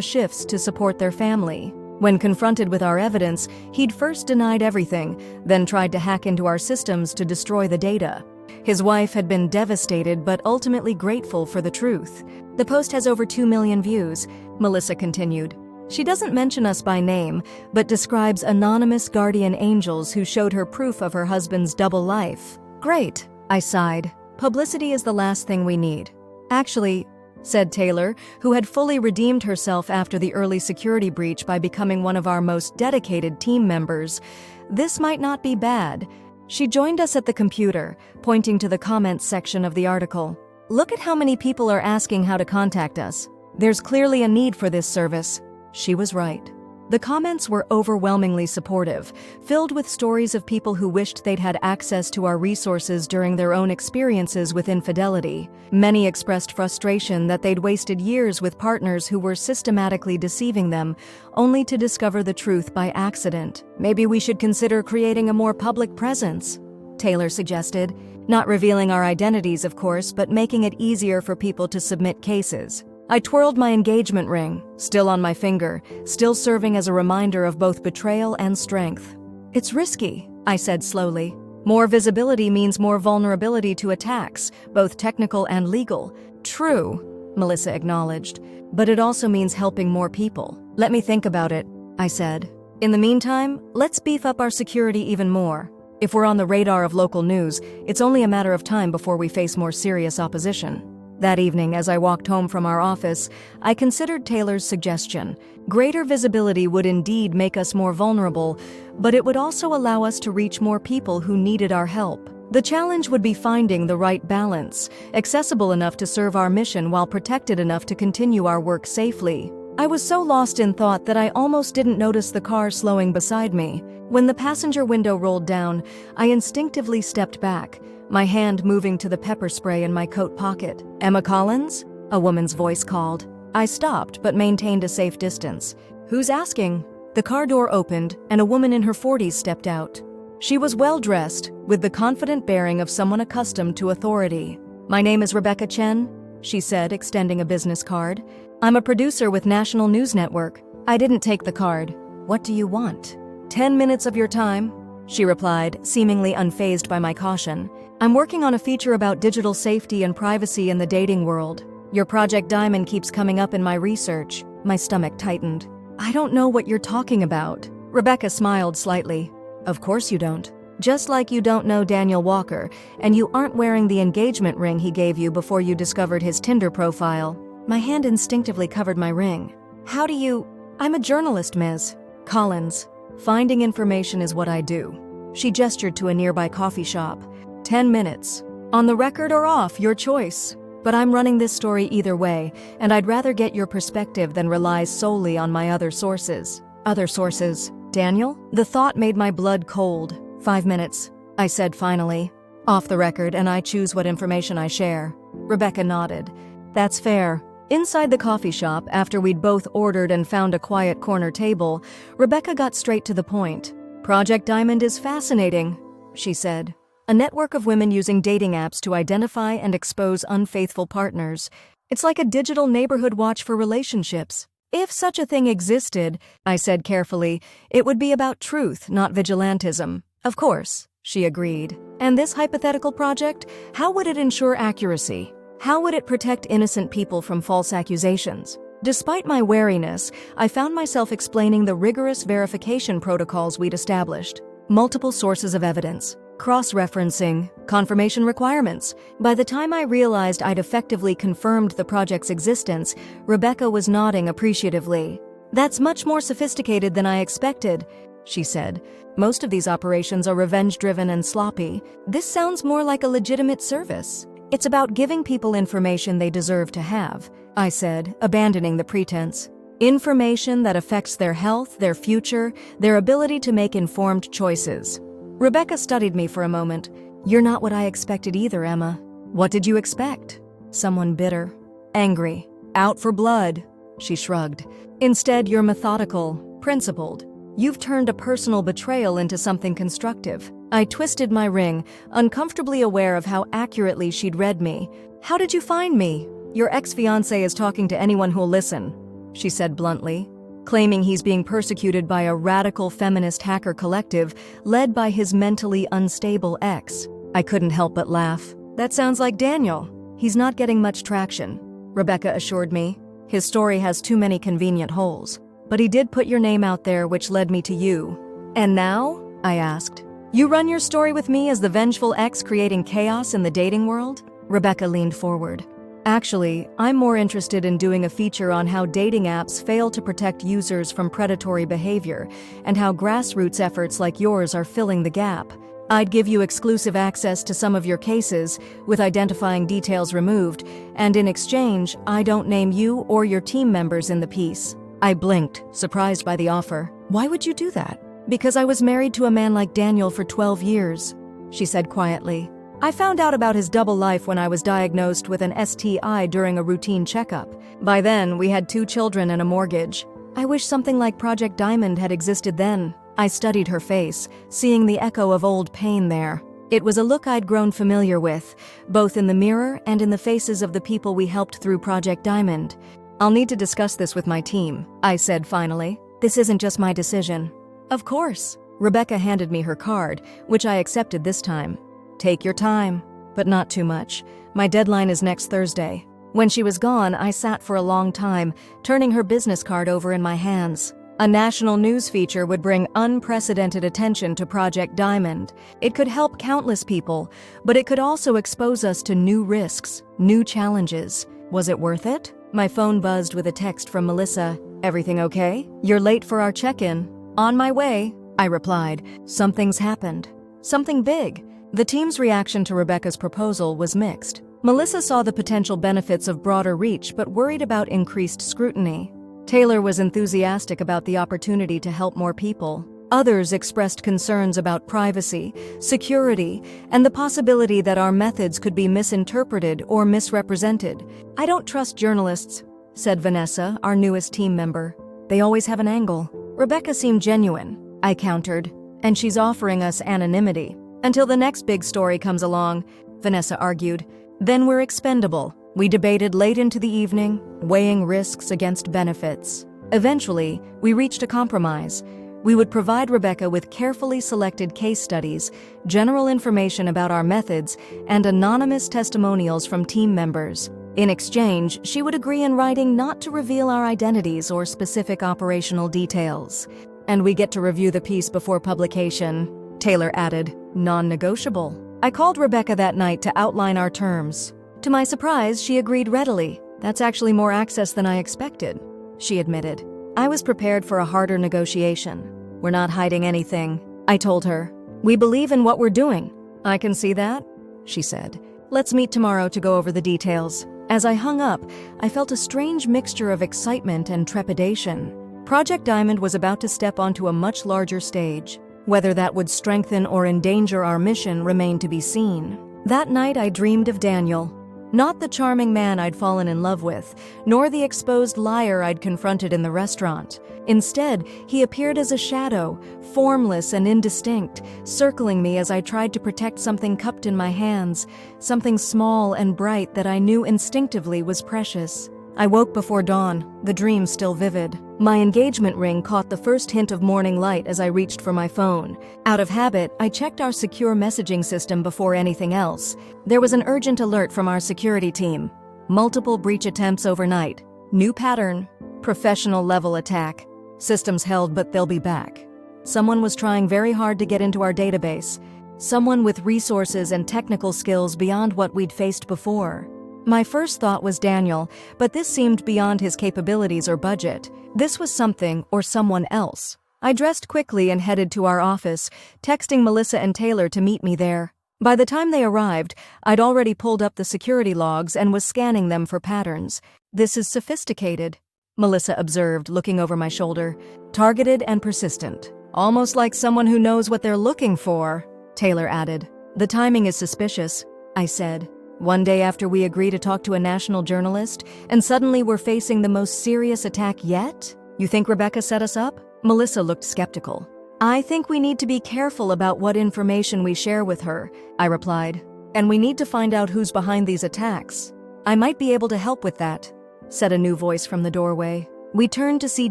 shifts to support their family. When confronted with our evidence, he'd first denied everything, then tried to hack into our systems to destroy the data. His wife had been devastated but ultimately grateful for the truth. The post has over 2 million views, Melissa continued. She doesn't mention us by name, but describes anonymous guardian angels who showed her proof of her husband's double life. "Great," I sighed. "Publicity is the last thing we need." "Actually," said Taylor, who had fully redeemed herself after the early security breach by becoming one of our most dedicated team members, "this might not be bad." She joined us at the computer, pointing to the comments section of the article. "Look at how many people are asking how to contact us. There's clearly a need for this service." She was right. The comments were overwhelmingly supportive, filled with stories of people who wished they'd had access to our resources during their own experiences with infidelity. Many expressed frustration that they'd wasted years with partners who were systematically deceiving them, only to discover the truth by accident. Maybe we should consider creating a more public presence, Taylor suggested. Not revealing our identities, of course, but making it easier for people to submit cases. I twirled my engagement ring, still on my finger, still serving as a reminder of both betrayal and strength. It's risky, I said slowly. More visibility means more vulnerability to attacks, both technical and legal. True, Melissa acknowledged, but it also means helping more people. Let me think about it, I said. In the meantime, let's beef up our security even more. If we're on the radar of local news, it's only a matter of time before we face more serious opposition. That evening, as I walked home from our office, I considered Taylor's suggestion. Greater visibility would indeed make us more vulnerable, but it would also allow us to reach more people who needed our help. The challenge would be finding the right balance, accessible enough to serve our mission while protected enough to continue our work safely. I was so lost in thought that I almost didn't notice the car slowing beside me. When the passenger window rolled down, I instinctively stepped back, my hand moving to the pepper spray in my coat pocket. "Emma Collins?" a woman's voice called. I stopped, but maintained a safe distance. "Who's asking?" The car door opened, and a woman in her 40s stepped out. She was well-dressed, with the confident bearing of someone accustomed to authority. "My name is Rebecca Chen," she said, extending a business card. "I'm a producer with National News Network." I didn't take the card. "What do you want?" 10 minutes of your time," she replied, seemingly unfazed by my caution. "I'm working on a feature about digital safety and privacy in the dating world. Your Project Diamond keeps coming up in my research." My stomach tightened. "I don't know what you're talking about." Rebecca smiled slightly. "Of course you don't. Just like you don't know Daniel Walker, and you aren't wearing the engagement ring he gave you before you discovered his Tinder profile." My hand instinctively covered my ring. "How do you—" "I'm a journalist, Ms. Collins. Finding information is what I do." She gestured to a nearby coffee shop. 10 minutes. "On the record or off, your choice. But I'm running this story either way, and I'd rather get your perspective than rely solely on my other sources." "Other sources? Daniel?" The thought made my blood cold. 5 minutes, I said finally. "Off the record, and I choose what information I share." Rebecca nodded. "That's fair." Inside the coffee shop, after we'd both ordered and found a quiet corner table, Rebecca got straight to the point. "Project Diamond is fascinating," she said. "A network of women using dating apps to identify and expose unfaithful partners. It's like a digital neighborhood watch for relationships. If such a thing existed," I said carefully, "it would be about truth, not vigilantism." "Of course," she agreed. "And this hypothetical project, how would it ensure accuracy? How would it protect innocent people from false accusations?" Despite my wariness, I found myself explaining the rigorous verification protocols we'd established. Multiple sources of evidence, cross-referencing, confirmation requirements. By the time I realized I'd effectively confirmed the project's existence, Rebecca was nodding appreciatively. "That's much more sophisticated than I expected," she said. "Most of these operations are revenge-driven and sloppy. This sounds more like a legitimate service." "It's about giving people information they deserve to have," I said, abandoning the pretense. "Information that affects their health, their future, their ability to make informed choices." Rebecca studied me for a moment. "You're not what I expected either, Emma." "What did you expect?" "Someone bitter. Angry. Out for blood." She shrugged. "Instead, you're methodical, principled. You've turned a personal betrayal into something constructive." I twisted my ring, uncomfortably aware of how accurately she'd read me. "How did you find me?" "Your ex-fiancé is talking to anyone who'll listen," she said bluntly, claiming he's being persecuted by a radical feminist hacker collective led by his mentally unstable ex. I couldn't help but laugh. "That sounds like Daniel. He's not getting much traction," Rebecca assured me. "His story has too many convenient holes. But he did put your name out there, which led me to you." "And now?" I asked. "You run your story with me as the vengeful ex creating chaos in the dating world?" Rebecca leaned forward. "Actually, I'm more interested in doing a feature on how dating apps fail to protect users from predatory behavior, and how grassroots efforts like yours are filling the gap. I'd give you exclusive access to some of your cases, with identifying details removed, and in exchange, I don't name you or your team members in the piece." I blinked, surprised by the offer. Why would you do that? Because I was married to a man like Daniel for 12 years, she said quietly. I found out about his double life when I was diagnosed with an STI during a routine checkup. By then, we had 2 children and a mortgage. I wish something like Project Diamond had existed then. I studied her face, seeing the echo of old pain there. It was a look I'd grown familiar with, both in the mirror and in the faces of the people we helped through Project Diamond. I'll need to discuss this with my team, I said finally. This isn't just my decision. Of course. Rebecca handed me her card, which I accepted this time. Take your time, but not too much. My deadline is next Thursday. When she was gone, I sat for a long time, turning her business card over in my hands. A national news feature would bring unprecedented attention to Project Diamond. It could help countless people, but it could also expose us to new risks, new challenges. Was it worth it? My phone buzzed with a text from Melissa. Everything okay? You're late for our check-in. On my way, I replied. Something's happened. Something big. The team's reaction to Rebecca's proposal was mixed. Melissa saw the potential benefits of broader reach but worried about increased scrutiny. Taylor was enthusiastic about the opportunity to help more people. Others expressed concerns about privacy, security, and the possibility that our methods could be misinterpreted or misrepresented. I don't trust journalists, said Vanessa, our newest team member. They always have an angle. Rebecca seemed genuine, I countered, and she's offering us anonymity. Until the next big story comes along, Vanessa argued. Then we're expendable. We debated late into the evening, weighing risks against benefits. Eventually, we reached a compromise. We would provide Rebecca with carefully selected case studies, general information about our methods, and anonymous testimonials from team members. In exchange, she would agree in writing not to reveal our identities or specific operational details. And we get to review the piece before publication, Taylor added, non-negotiable. I called Rebecca that night to outline our terms. To my surprise, she agreed readily. That's actually more access than I expected, she admitted. I was prepared for a harder negotiation. We're not hiding anything, I told her. We believe in what we're doing. I can see that, she said. Let's meet tomorrow to go over the details. As I hung up, I felt a strange mixture of excitement and trepidation. Project Diamond was about to step onto a much larger stage. Whether that would strengthen or endanger our mission remained to be seen. That night I dreamed of Daniel. Not the charming man I'd fallen in love with, nor the exposed liar I'd confronted in the restaurant. Instead, he appeared as a shadow, formless and indistinct, circling me as I tried to protect something cupped in my hands, something small and bright that I knew instinctively was precious. I woke before dawn, the dream still vivid. My engagement ring caught the first hint of morning light as I reached for my phone. Out of habit, I checked our secure messaging system before anything else. There was an urgent alert from our security team. Multiple breach attempts overnight. New pattern. Professional level attack. Systems held, but they'll be back. Someone was trying very hard to get into our database. Someone with resources and technical skills beyond what we'd faced before. My first thought was Daniel, but this seemed beyond his capabilities or budget. This was something or someone else. I dressed quickly and headed to our office, texting Melissa and Taylor to meet me there. By the time they arrived, I'd already pulled up the security logs and was scanning them for patterns. This is sophisticated, Melissa observed, looking over my shoulder. Targeted and persistent. Almost like someone who knows what they're looking for, Taylor added. The timing is suspicious, I said. One day after we agree to talk to a national journalist, and suddenly we're facing the most serious attack yet? You think Rebecca set us up? Melissa looked skeptical. I think we need to be careful about what information we share with her, I replied. And we need to find out who's behind these attacks. I might be able to help with that, said a new voice from the doorway. We turned to see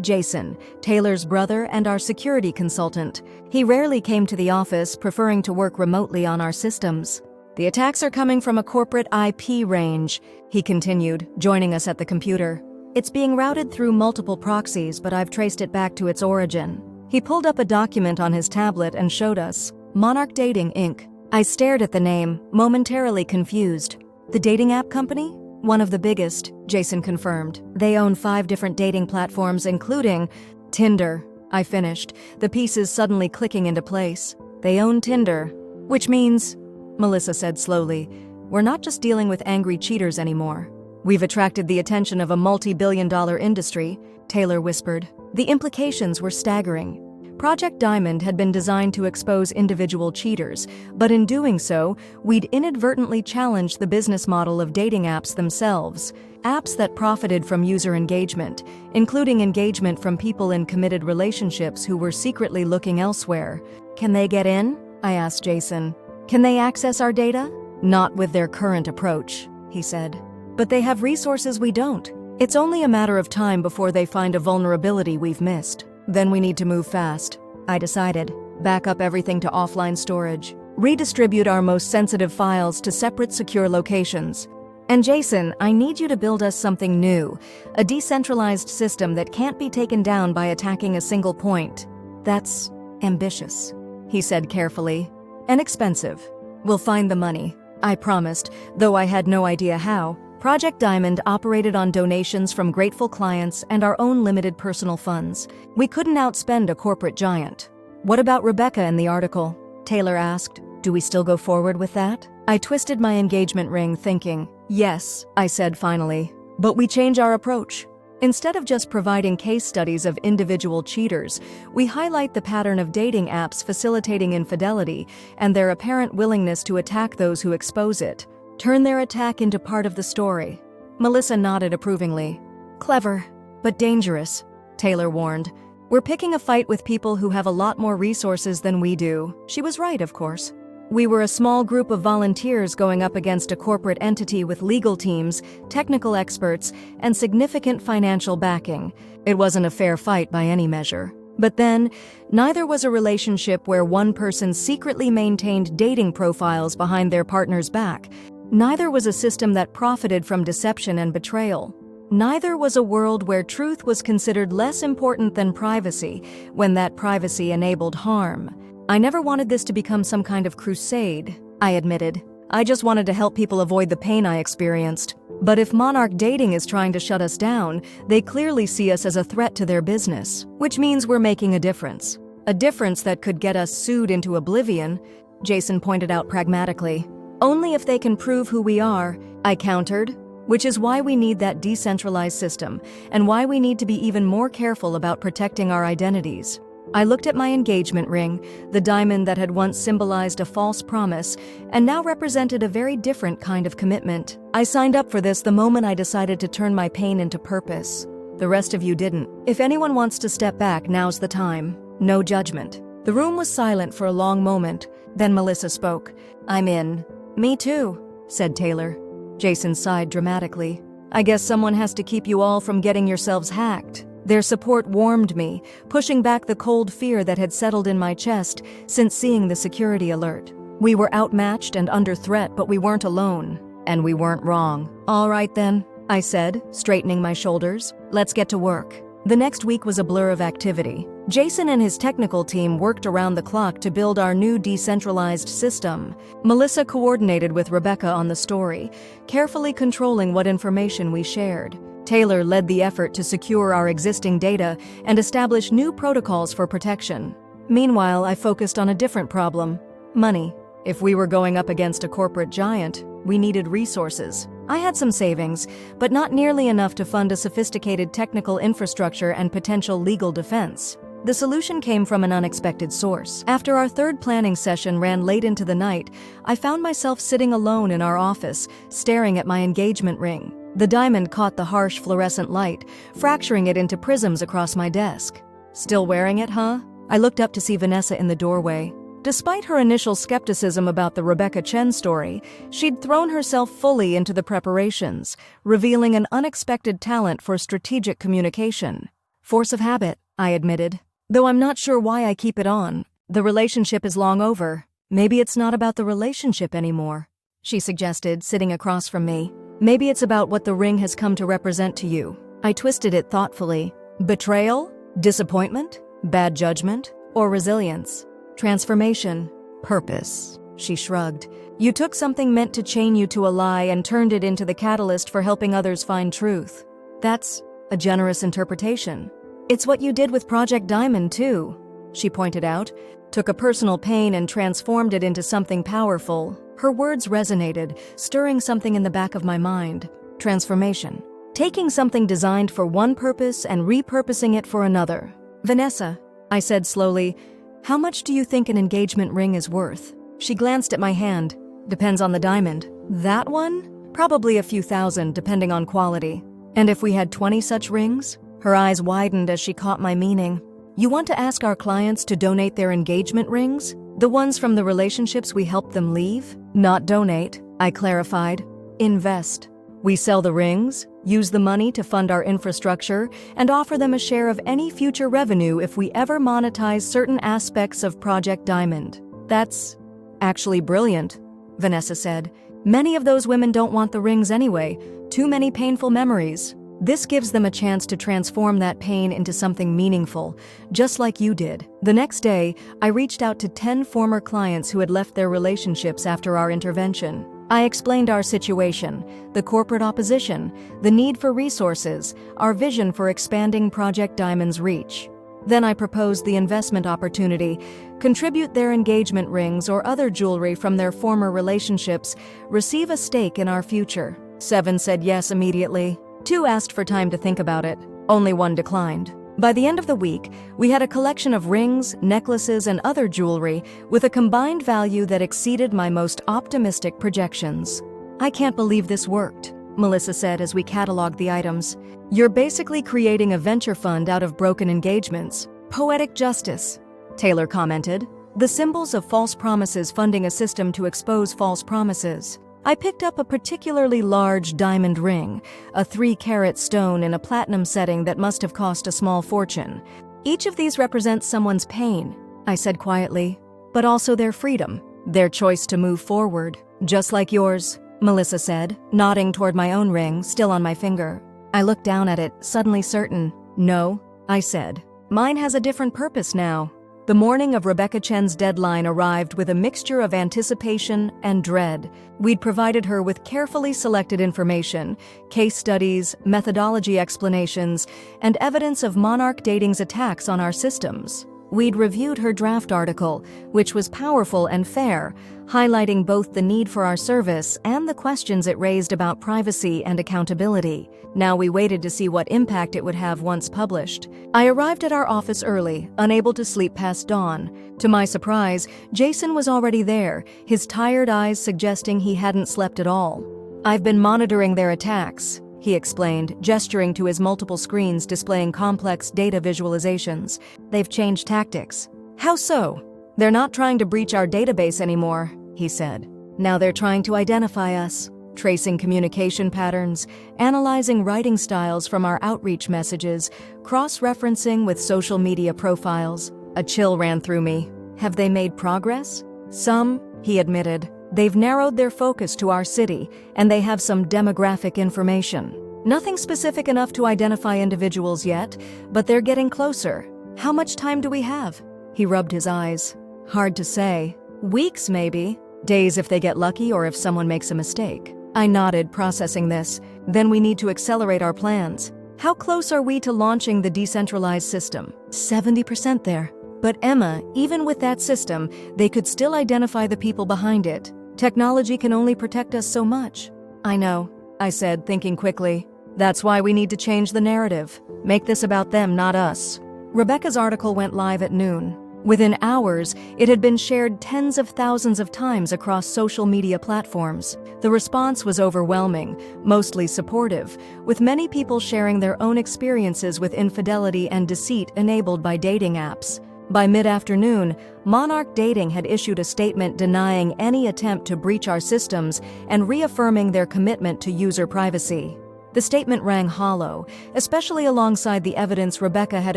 Jason, Taylor's brother and our security consultant. He rarely came to the office, preferring to work remotely on our systems. The attacks are coming from a corporate IP range, he continued, joining us at the computer. It's being routed through multiple proxies, but I've traced it back to its origin. He pulled up a document on his tablet and showed us. Monarch Dating, Inc. I stared at the name, momentarily confused. The dating app company? One of the biggest, Jason confirmed. They own 5 different dating platforms, including Tinder. I finished, the pieces suddenly clicking into place. They own Tinder, which means, Melissa said slowly, we're not just dealing with angry cheaters anymore. We've attracted the attention of a multi-billion-dollar industry. Taylor whispered. The implications were staggering. Project Diamond had been designed to expose individual cheaters, but in doing so, we'd inadvertently challenged the business model of dating apps themselves. Apps that profited from user engagement, including engagement from people in committed relationships who were secretly looking elsewhere. Can they get in? I asked Jason. Can they access our data? Not with their current approach, he said. But they have resources we don't. It's only a matter of time before they find a vulnerability we've missed. Then we need to move fast, I decided. Back up everything to offline storage. Redistribute our most sensitive files to separate secure locations. And Jason, I need you to build us something new, a decentralized system that can't be taken down by attacking a single point. That's ambitious, he said carefully. And expensive. We'll find the money, I promised, though I had no idea how. Project Diamond operated on donations from grateful clients and our own limited personal funds. We couldn't outspend a corporate giant. What about Rebecca in the article? Taylor asked. Do we still go forward with that? I twisted my engagement ring, thinking. Yes, I said finally. But we change our approach. Instead of just providing case studies of individual cheaters, we highlight the pattern of dating apps facilitating infidelity and their apparent willingness to attack those who expose it. Turn their attack into part of the story. Melissa nodded approvingly. Clever, but dangerous, Taylor warned. We're picking a fight with people who have a lot more resources than we do. She was right, of course. We were a small group of volunteers going up against a corporate entity with legal teams, technical experts, and significant financial backing. It wasn't a fair fight by any measure. But then, neither was a relationship where one person secretly maintained dating profiles behind their partner's back. Neither was a system that profited from deception and betrayal. Neither was a world where truth was considered less important than privacy, when that privacy enabled harm. I never wanted this to become some kind of crusade, I admitted. I just wanted to help people avoid the pain I experienced. But if Monarch Dating is trying to shut us down, they clearly see us as a threat to their business, which means we're making a difference. A difference that could get us sued into oblivion, Jason pointed out pragmatically. Only if they can prove who we are, I countered, which is why we need that decentralized system, and why we need to be even more careful about protecting our identities. I looked at my engagement ring, the diamond that had once symbolized a false promise, and now represented a very different kind of commitment. I signed up for this the moment I decided to turn my pain into purpose. The rest of you didn't. If anyone wants to step back, now's the time. No judgment. The room was silent for a long moment. Then Melissa spoke. I'm in. Me too, said Taylor. Jason sighed dramatically. I guess someone has to keep you all from getting yourselves hacked. Their support warmed me, pushing back the cold fear that had settled in my chest since seeing the security alert. We were outmatched and under threat, but we weren't alone. And we weren't wrong. All right then, I said, straightening my shoulders. Let's get to work. The next week was a blur of activity. Jason and his technical team worked around the clock to build our new decentralized system. Melissa coordinated with Rebecca on the story, carefully controlling what information we shared. Taylor led the effort to secure our existing data and establish new protocols for protection. Meanwhile, I focused on a different problem: money. If we were going up against a corporate giant, we needed resources. I had some savings, but not nearly enough to fund a sophisticated technical infrastructure and potential legal defense. The solution came from an unexpected source. After our third planning session ran late into the night, I found myself sitting alone in our office, staring at my engagement ring. The diamond caught the harsh fluorescent light, fracturing it into prisms across my desk. Still wearing it, huh? I looked up to see Vanessa in the doorway. Despite her initial skepticism about the Rebecca Chen story, she'd thrown herself fully into the preparations, revealing an unexpected talent for strategic communication. Force of habit, I admitted. Though I'm not sure why I keep it on. The relationship is long over. Maybe it's not about the relationship anymore, she suggested, sitting across from me. Maybe it's about what the ring has come to represent to you. I twisted it thoughtfully. Betrayal? Disappointment? Bad judgment? Or resilience? Transformation? Purpose? She shrugged. You took something meant to chain you to a lie and turned it into the catalyst for helping others find truth. That's a generous interpretation. It's what you did with Project Diamond, too, she pointed out. Took a personal pain and transformed it into something powerful. Her words resonated, stirring something in the back of my mind. Transformation. taking something designed for one purpose and repurposing it for another. Vanessa, I said slowly, how much do you think an engagement ring is worth? She glanced at my hand. Depends on the diamond. That one? Probably a few thousand, depending on quality. And if we had 20 such rings? Her eyes widened as she caught my meaning. You want to ask our clients to donate their engagement rings? The ones from the relationships we helped them leave? Not donate, I clarified. Invest. We sell the rings, use the money to fund our infrastructure, and offer them a share of any future revenue if we ever monetize certain aspects of Project Diamond. That's actually brilliant, Vanessa said. Many of those women don't want the rings anyway. Too many painful memories. This gives them a chance to transform that pain into something meaningful, just like you did. The next day, I reached out to 10 former clients who had left their relationships after our intervention. I explained our situation, the corporate opposition, the need for resources, our vision for expanding Project Diamond's reach. Then I proposed the investment opportunity: contribute their engagement rings or other jewelry from their former relationships, receive a stake in our future. 7 said yes immediately. 2 asked for time to think about it. Only 1 declined. By the end of the week, we had a collection of rings, necklaces, and other jewelry with a combined value that exceeded my most optimistic projections. I can't believe this worked, Melissa said as we cataloged the items. You're basically creating a venture fund out of broken engagements. Poetic justice, Taylor commented. The symbols of false promises funding a system to expose false promises. I picked up a particularly large diamond ring, a 3-carat stone in a platinum setting that must have cost a small fortune. Each of these represents someone's pain, I said quietly, but also their freedom, their choice to move forward. Just like yours, Melissa said, nodding toward my own ring, still on my finger. I looked down at it, suddenly certain. No, I said. Mine has a different purpose now. The morning of Rebecca Chen's deadline arrived with a mixture of anticipation and dread. We'd provided her with carefully selected information, case studies, methodology explanations, and evidence of Monarch Dating's attacks on our systems. We'd reviewed her draft article, which was powerful and fair, highlighting both the need for our service and the questions it raised about privacy and accountability. Now we waited to see what impact it would have once published. I arrived at our office early, unable to sleep past dawn. To my surprise, Jason was already there, his tired eyes suggesting he hadn't slept at all. I've been monitoring their attacks, he explained, gesturing to his multiple screens displaying complex data visualizations. They've changed tactics. How so? They're not trying to breach our database anymore, he said. Now they're trying to identify us, tracing communication patterns, analyzing writing styles from our outreach messages, cross-referencing with social media profiles. A chill ran through me. Have they made progress? Some, he admitted. They've narrowed their focus to our city, and they have some demographic information. Nothing specific enough to identify individuals yet, but they're getting closer. How much time do we have? He rubbed his eyes. Hard to say. Weeks, maybe. Days if they get lucky or if someone makes a mistake. I nodded, processing this. Then we need to accelerate our plans. How close are we to launching the decentralized system? 70% there. But Emma, even with that system, they could still identify the people behind it. Technology can only protect us so much. I know, I said, thinking quickly. That's why we need to change the narrative. Make this about them, not us. Rebecca's article went live at noon. Within hours, it had been shared tens of thousands of times across social media platforms. The response was overwhelming, mostly supportive, with many people sharing their own experiences with infidelity and deceit enabled by dating apps. By mid-afternoon, Monarch Dating had issued a statement denying any attempt to breach our systems and reaffirming their commitment to user privacy. The statement rang hollow, especially alongside the evidence Rebecca had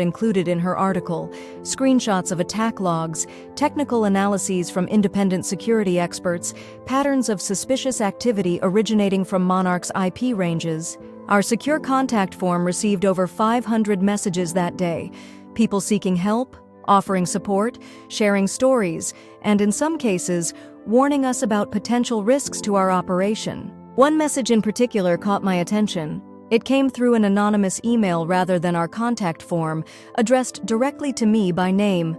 included in her article: screenshots of attack logs, technical analyses from independent security experts, patterns of suspicious activity originating from Monarch's IP ranges. Our secure contact form received over 500 messages that day, people seeking help, offering support, sharing stories, and in some cases, warning us about potential risks to our operation. One message in particular caught my attention. It came through an anonymous email rather than our contact form, addressed directly to me by name.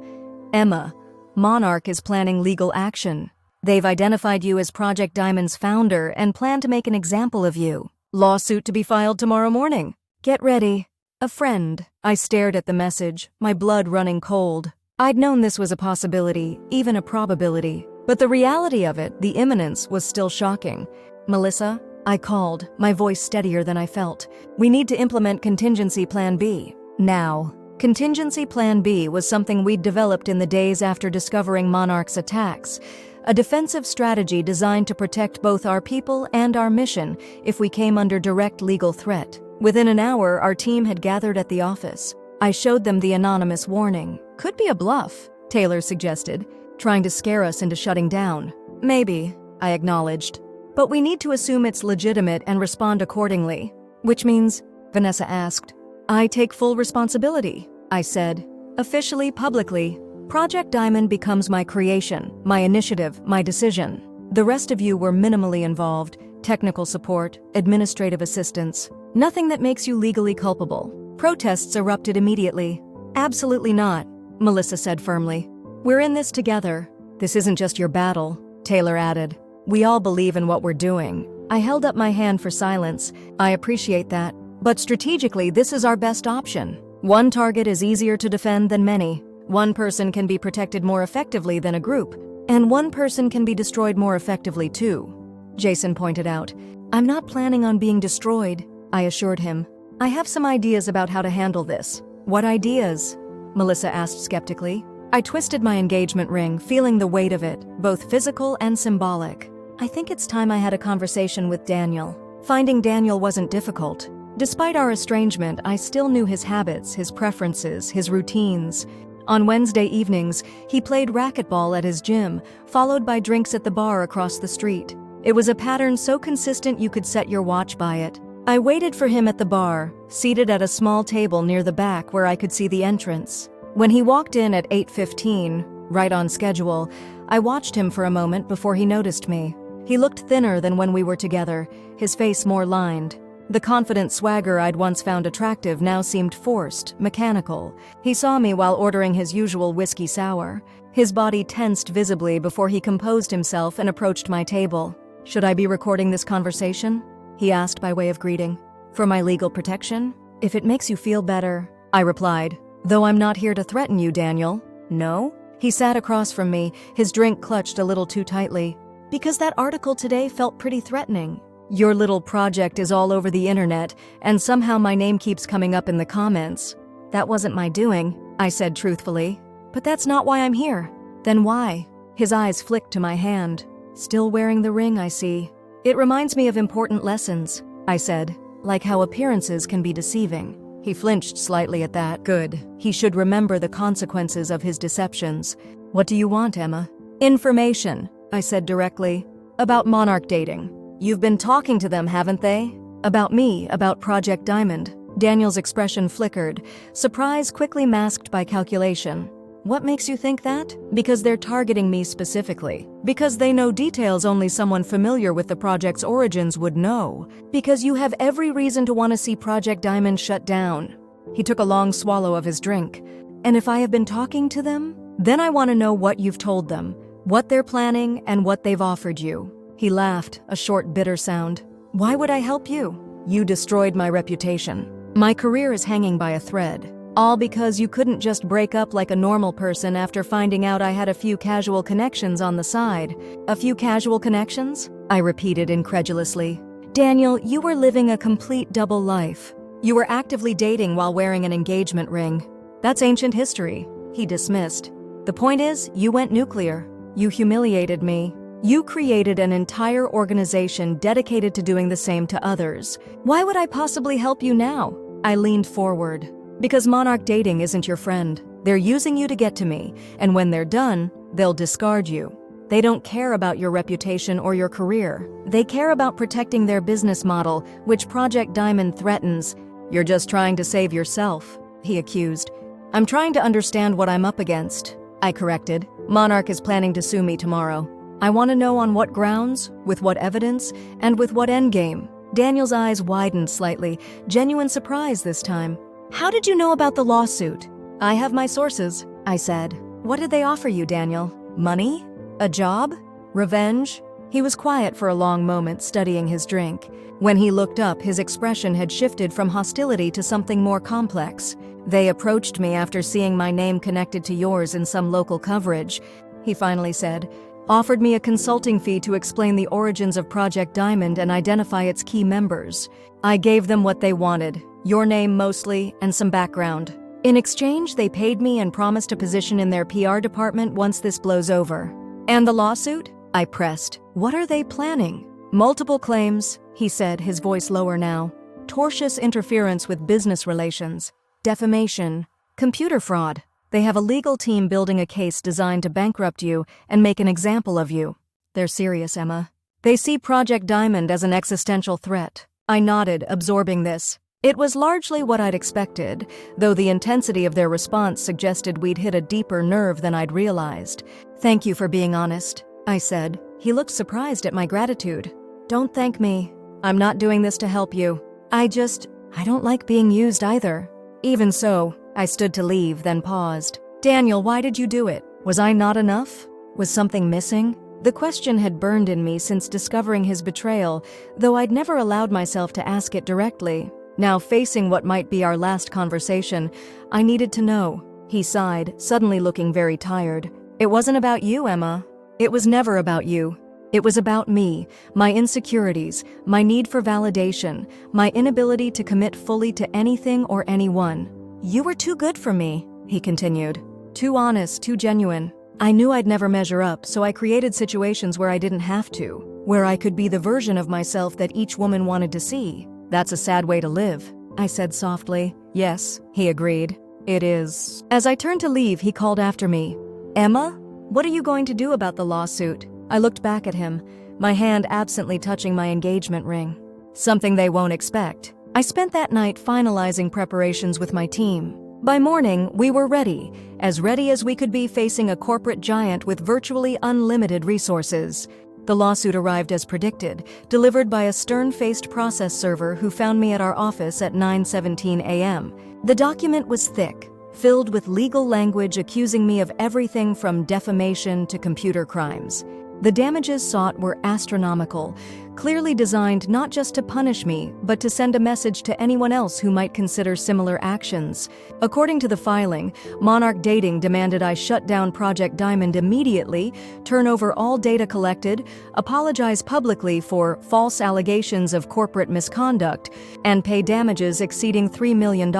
Emma, Monarch is planning legal action. They've identified you as Project Diamond's founder and plan to make an example of you. Lawsuit to be filed tomorrow morning. Get ready. A friend. I stared at the message, my blood running cold. I'd known this was a possibility, even a probability. But the reality of it, the imminence, was still shocking. Melissa, I called, my voice steadier than I felt. We need to implement Contingency Plan B. Now. Contingency Plan B was something we'd developed in the days after discovering Monarch's attacks. A defensive strategy designed to protect both our people and our mission if we came under direct legal threat. Within an hour, our team had gathered at the office. I showed them the anonymous warning. Could be a bluff, Taylor suggested, trying to scare us into shutting down. Maybe, I acknowledged. But we need to assume it's legitimate and respond accordingly. Which means, Vanessa asked. I take full responsibility, I said. Officially, publicly. Project Diamond becomes my creation, my initiative, my decision. The rest of you were minimally involved, technical support, administrative assistance. Nothing that makes you legally culpable. Protests erupted immediately. Absolutely not, Melissa said firmly. We're in this together. This isn't just your battle, Taylor added. We all believe in what we're doing. I held up my hand for silence. I appreciate that. But strategically, this is our best option. One target is easier to defend than many. One person can be protected more effectively than a group. And one person can be destroyed more effectively too, Jason pointed out. I'm not planning on being destroyed, I assured him. I have some ideas about how to handle this. What ideas? Melissa asked skeptically. I twisted my engagement ring, feeling the weight of it, both physical and symbolic. I think it's time I had a conversation with Daniel. Finding Daniel wasn't difficult. Despite our estrangement, I still knew his habits, his preferences, his routines. On Wednesday evenings, he played racquetball at his gym, followed by drinks at the bar across the street. It was a pattern so consistent you could set your watch by it. I waited for him at the bar, seated at a small table near the back where I could see the entrance. When he walked in at 8:15, right on schedule, I watched him for a moment before he noticed me. He looked thinner than when we were together, his face more lined. The confident swagger I'd once found attractive now seemed forced, mechanical. He saw me while ordering his usual whiskey sour. His body tensed visibly before he composed himself and approached my table. Should I be recording this conversation? He asked by way of greeting. For my legal protection? If it makes you feel better, I replied. Though I'm not here to threaten you, Daniel. No? He sat across from me, his drink clutched a little too tightly. Because that article today felt pretty threatening. Your little project is all over the internet, and somehow my name keeps coming up in the comments. That wasn't my doing, I said truthfully. But that's not why I'm here. Then why? His eyes flicked to my hand. Still wearing the ring, I see. It reminds me of important lessons, I said, like how appearances can be deceiving. He flinched slightly at that. Good. He should remember the consequences of his deceptions. What do you want, Emma? Information, I said directly. About Monarch dating. You've been talking to them, haven't they? About me, about Project Diamond. Daniel's expression flickered, surprise quickly masked by calculation. What makes you think that? Because they're targeting me specifically. Because they know details only someone familiar with the project's origins would know. Because you have every reason to want to see Project Diamond shut down. He took a long swallow of his drink. And if I have been talking to them, then I want to know what you've told them, what they're planning, and what they've offered you. He laughed, a short, bitter sound. Why would I help you? You destroyed my reputation. My career is hanging by a thread. All because you couldn't just break up like a normal person after finding out I had a few casual connections on the side. A few casual connections? I repeated incredulously. Daniel, you were living a complete double life. You were actively dating while wearing an engagement ring. That's ancient history, he dismissed. The point is, you went nuclear. You humiliated me. You created an entire organization dedicated to doing the same to others. Why would I possibly help you now? I leaned forward. Because Monarch Dating isn't your friend. They're using you to get to me, and when they're done, they'll discard you. They don't care about your reputation or your career. They care about protecting their business model, which Project Diamond threatens. You're just trying to save yourself, he accused. I'm trying to understand what I'm up against, I corrected. Monarch is planning to sue me tomorrow. I want to know on what grounds, with what evidence, and with what endgame. Daniel's eyes widened slightly, genuine surprise this time. How did you know about the lawsuit? I have my sources, I said. What did they offer you, Daniel? Money? A job? Revenge? He was quiet for a long moment, studying his drink. When he looked up, his expression had shifted from hostility to something more complex. "They approached me after seeing my name connected to yours in some local coverage," he finally said. "Offered me a consulting fee to explain the origins of Project Diamond and identify its key members. I gave them what they wanted, your name mostly, and some background. In exchange, they paid me and promised a position in their PR department once this blows over." "And the lawsuit?" I pressed. "What are they planning?" "Multiple claims," he said, his voice lower now. "Tortious interference with business relations, defamation, computer fraud. They have a legal team building a case designed to bankrupt you and make an example of you. They're serious, Emma. They see Project Diamond as an existential threat." I nodded, absorbing this. It was largely what I'd expected, though the intensity of their response suggested we'd hit a deeper nerve than I'd realized. "Thank you for being honest," I said. He looked surprised at my gratitude. "Don't thank me. I'm not doing this to help you. I don't like being used either." Even so, I stood to leave, then paused. "Daniel, why did you do it? Was I not enough? Was something missing?" The question had burned in me since discovering his betrayal, though I'd never allowed myself to ask it directly. Now, facing what might be our last conversation, I needed to know. He sighed, suddenly looking very tired. "It wasn't about you, Emma. It was never about you. It was about me, my insecurities, my need for validation, my inability to commit fully to anything or anyone. You were too good for me," he continued. "Too honest, too genuine. I knew I'd never measure up, so I created situations where I didn't have to, where I could be the version of myself that each woman wanted to see. That's a sad way to live," I said softly. "Yes," he agreed. "It is." As I turned to leave, he called after me. "Emma, what are you going to do about the lawsuit?" I looked back at him, my hand absently touching my engagement ring. "Something they won't expect." I spent that night finalizing preparations with my team. By morning, we were ready as we could be facing a corporate giant with virtually unlimited resources. The lawsuit arrived as predicted, delivered by a stern-faced process server who found me at our office at 9:17 a.m. The document was thick, filled with legal language accusing me of everything from defamation to computer crimes. The damages sought were astronomical, clearly designed not just to punish me, but to send a message to anyone else who might consider similar actions. According to the filing, Monarch Dating demanded I shut down Project Diamond immediately, turn over all data collected, apologize publicly for false allegations of corporate misconduct, and pay damages exceeding $3 million.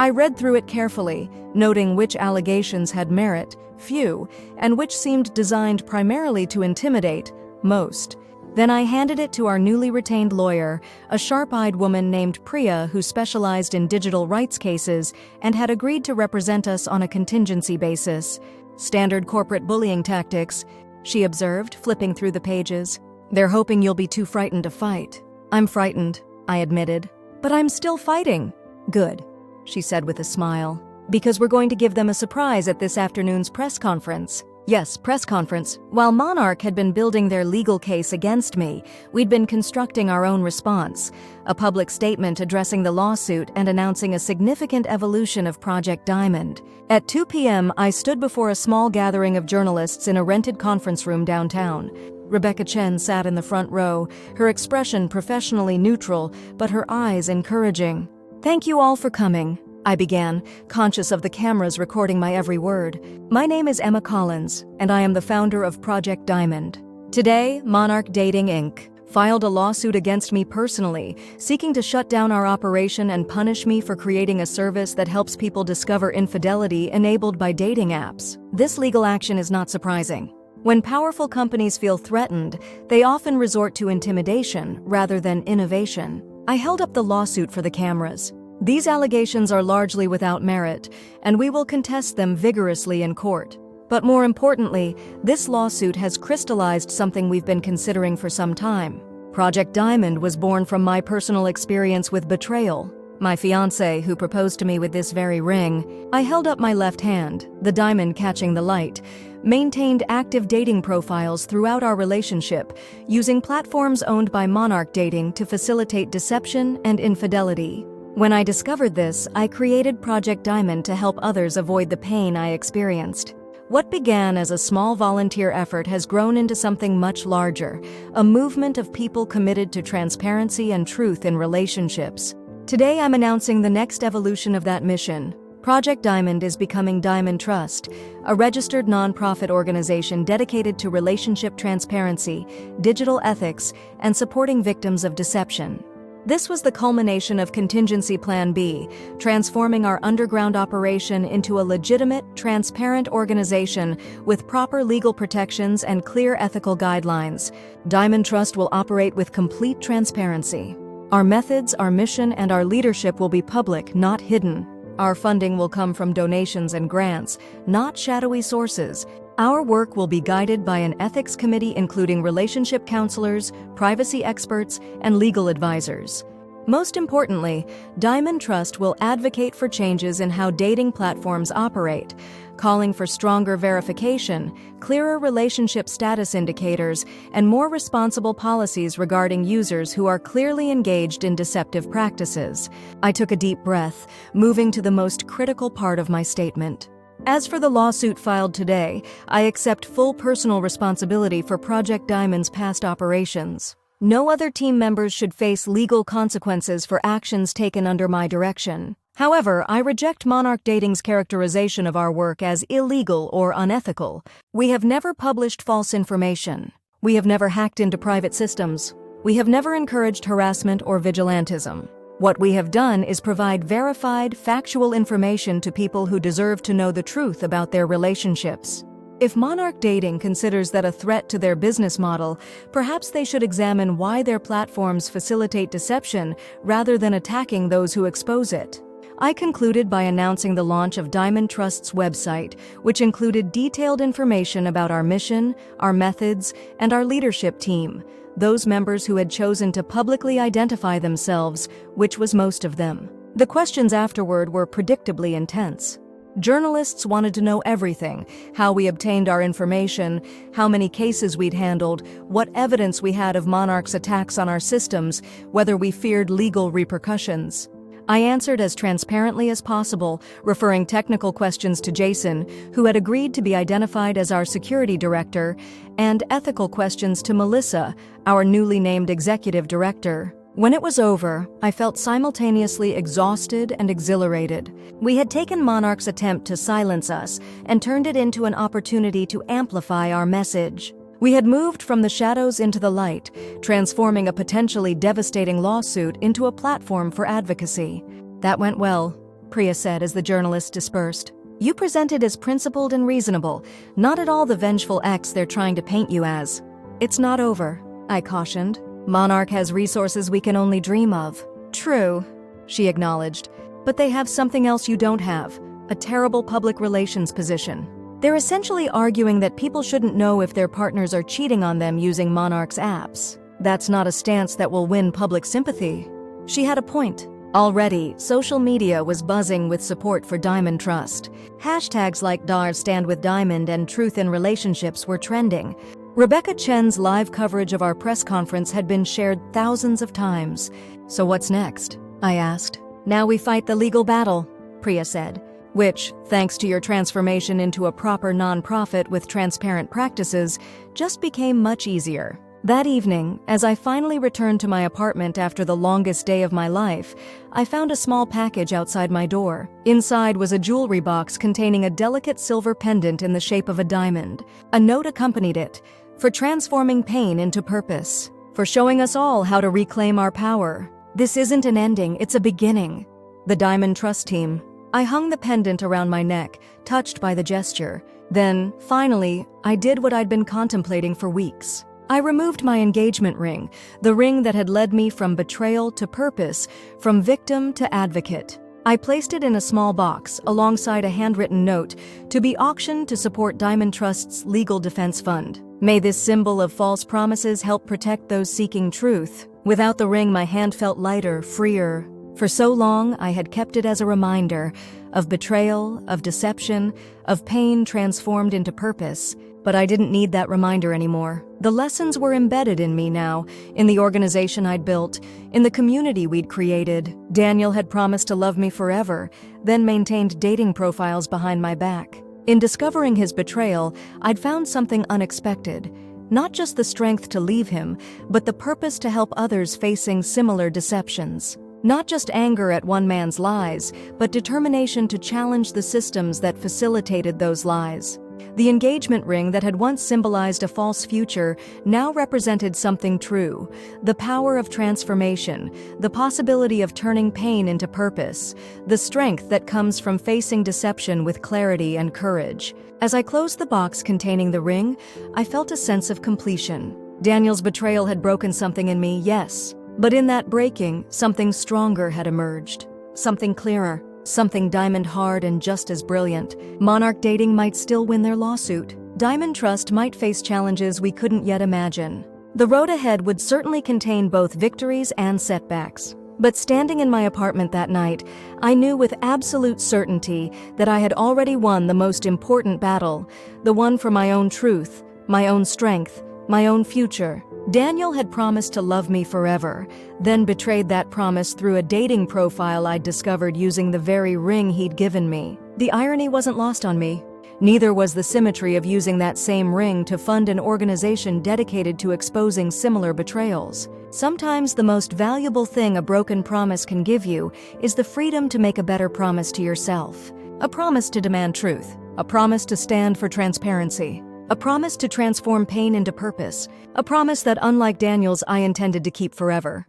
I read through it carefully, noting which allegations had merit, few, and which seemed designed primarily to intimidate, most. Then I handed it to our newly retained lawyer, a sharp-eyed woman named Priya who specialized in digital rights cases and had agreed to represent us on a contingency basis. "Standard corporate bullying tactics," she observed, flipping through the pages. "They're hoping you'll be too frightened to fight." "I'm frightened," I admitted. "But I'm still fighting." "Good," she said with a smile. "Because we're going to give them a surprise at this afternoon's press conference." Yes, press conference. While Monarch had been building their legal case against me, we'd been constructing our own response, a public statement addressing the lawsuit and announcing a significant evolution of Project Diamond. At 2 p.m., I stood before a small gathering of journalists in a rented conference room downtown. Rebecca Chen sat in the front row, her expression professionally neutral, but her eyes encouraging. "Thank you all for coming," I began, conscious of the cameras recording my every word. "My name is Emma Collins, and I am the founder of Project Diamond. Today, Monarch Dating Inc. filed a lawsuit against me personally, seeking to shut down our operation and punish me for creating a service that helps people discover infidelity enabled by dating apps. This legal action is not surprising. When powerful companies feel threatened, they often resort to intimidation rather than innovation." I held up the lawsuit for the cameras. "These allegations are largely without merit, and we will contest them vigorously in court. But more importantly, this lawsuit has crystallized something we've been considering for some time. Project Diamond was born from my personal experience with betrayal. My fiancé, who proposed to me with this very ring," I held up my left hand, the diamond catching the light, "maintained active dating profiles throughout our relationship, using platforms owned by Monarch Dating to facilitate deception and infidelity. When I discovered this, I created Project Diamond to help others avoid the pain I experienced. What began as a small volunteer effort has grown into something much larger, a movement of people committed to transparency and truth in relationships. Today I'm announcing the next evolution of that mission. Project Diamond is becoming Diamond Trust, a registered nonprofit organization dedicated to relationship transparency, digital ethics, and supporting victims of deception. This was the culmination of Contingency Plan B, transforming our underground operation into a legitimate, transparent organization with proper legal protections and clear ethical guidelines. Diamond Trust will operate with complete transparency. Our methods, our mission, and our leadership will be public, not hidden. Our funding will come from donations and grants, not shadowy sources. Our work will be guided by an ethics committee including relationship counselors, privacy experts, and legal advisors. Most importantly, Diamond Trust will advocate for changes in how dating platforms operate, calling for stronger verification, clearer relationship status indicators, and more responsible policies regarding users who are clearly engaged in deceptive practices. I took a deep breath, moving to the most critical part of my statement. As for the lawsuit filed today, I accept full personal responsibility for Project Diamond's past operations. No other team members should face legal consequences for actions taken under my direction. However, I reject Monarch Dating's characterization of our work as illegal or unethical. We have never published false information. We have never hacked into private systems. We have never encouraged harassment or vigilantism. What we have done is provide verified, factual information to people who deserve to know the truth about their relationships. If Monarch Dating considers that a threat to their business model, perhaps they should examine why their platforms facilitate deception rather than attacking those who expose it. I concluded by announcing the launch of Diamond Trust's website, which included detailed information about our mission, our methods, and our leadership team, those members who had chosen to publicly identify themselves, which was most of them. The questions afterward were predictably intense. Journalists wanted to know everything: how we obtained our information, how many cases we'd handled, what evidence we had of Monarch's attacks on our systems, whether we feared legal repercussions. I answered as transparently as possible, referring technical questions to Jason, who had agreed to be identified as our security director, and ethical questions to Melissa, our newly named executive director. When it was over, I felt simultaneously exhausted and exhilarated. We had taken Monarch's attempt to silence us and turned it into an opportunity to amplify our message. We had moved from the shadows into the light, transforming a potentially devastating lawsuit into a platform for advocacy. That went well, Priya said as the journalists dispersed. You presented as principled and reasonable, not at all the vengeful ex they're trying to paint you as. It's not over, I cautioned. Monarch has resources we can only dream of. True, she acknowledged, but they have something else you don't have, a terrible public relations position. They're essentially arguing that people shouldn't know if their partners are cheating on them using Monarch's apps. That's not a stance that will win public sympathy. She had a point. Already, social media was buzzing with support for Diamond Trust. Hashtags like #StandWithDiamond and Truth in Relationships were trending. Rebecca Chen's live coverage of our press conference had been shared thousands of times. So what's next? I asked. Now we fight the legal battle, Priya said, which, thanks to your transformation into a proper nonprofit with transparent practices, just became much easier. That evening, as I finally returned to my apartment after the longest day of my life, I found a small package outside my door. Inside was a jewelry box containing a delicate silver pendant in the shape of a diamond. A note accompanied it: for transforming pain into purpose, for showing us all how to reclaim our power. This isn't an ending, it's a beginning. The Diamond Trust team. I hung the pendant around my neck, touched by the gesture. Then, finally, I did what I'd been contemplating for weeks. I removed my engagement ring, the ring that had led me from betrayal to purpose, from victim to advocate. I placed it in a small box, alongside a handwritten note, to be auctioned to support Diamond Trust's legal defense fund. May this symbol of false promises help protect those seeking truth. Without the ring, my hand felt lighter, freer. For so long, I had kept it as a reminder of betrayal, of deception, of pain transformed into purpose. But I didn't need that reminder anymore. The lessons were embedded in me now, in the organization I'd built, in the community we'd created. Daniel had promised to love me forever, then maintained dating profiles behind my back. In discovering his betrayal, I'd found something unexpected. Not just the strength to leave him, but the purpose to help others facing similar deceptions. Not just anger at one man's lies, but determination to challenge the systems that facilitated those lies. The engagement ring that had once symbolized a false future now represented something true: the power of transformation, the possibility of turning pain into purpose, the strength that comes from facing deception with clarity and courage. As I closed the box containing the ring, I felt a sense of completion. Daniel's betrayal had broken something in me, yes, but in that breaking, something stronger had emerged. Something clearer. Something diamond hard and just as brilliant. Monarch Dating might still win their lawsuit. Diamond Trust might face challenges we couldn't yet imagine. The road ahead would certainly contain both victories and setbacks. But standing in my apartment that night, I knew with absolute certainty that I had already won the most important battle, the one for my own truth, my own strength, my own future. Daniel had promised to love me forever, then betrayed that promise through a dating profile I'd discovered using the very ring he'd given me. The irony wasn't lost on me. Neither was the symmetry of using that same ring to fund an organization dedicated to exposing similar betrayals. Sometimes the most valuable thing a broken promise can give you is the freedom to make a better promise to yourself. A promise to demand truth. A promise to stand for transparency. A promise to transform pain into purpose. A promise that, unlike Daniel's, I intended to keep forever.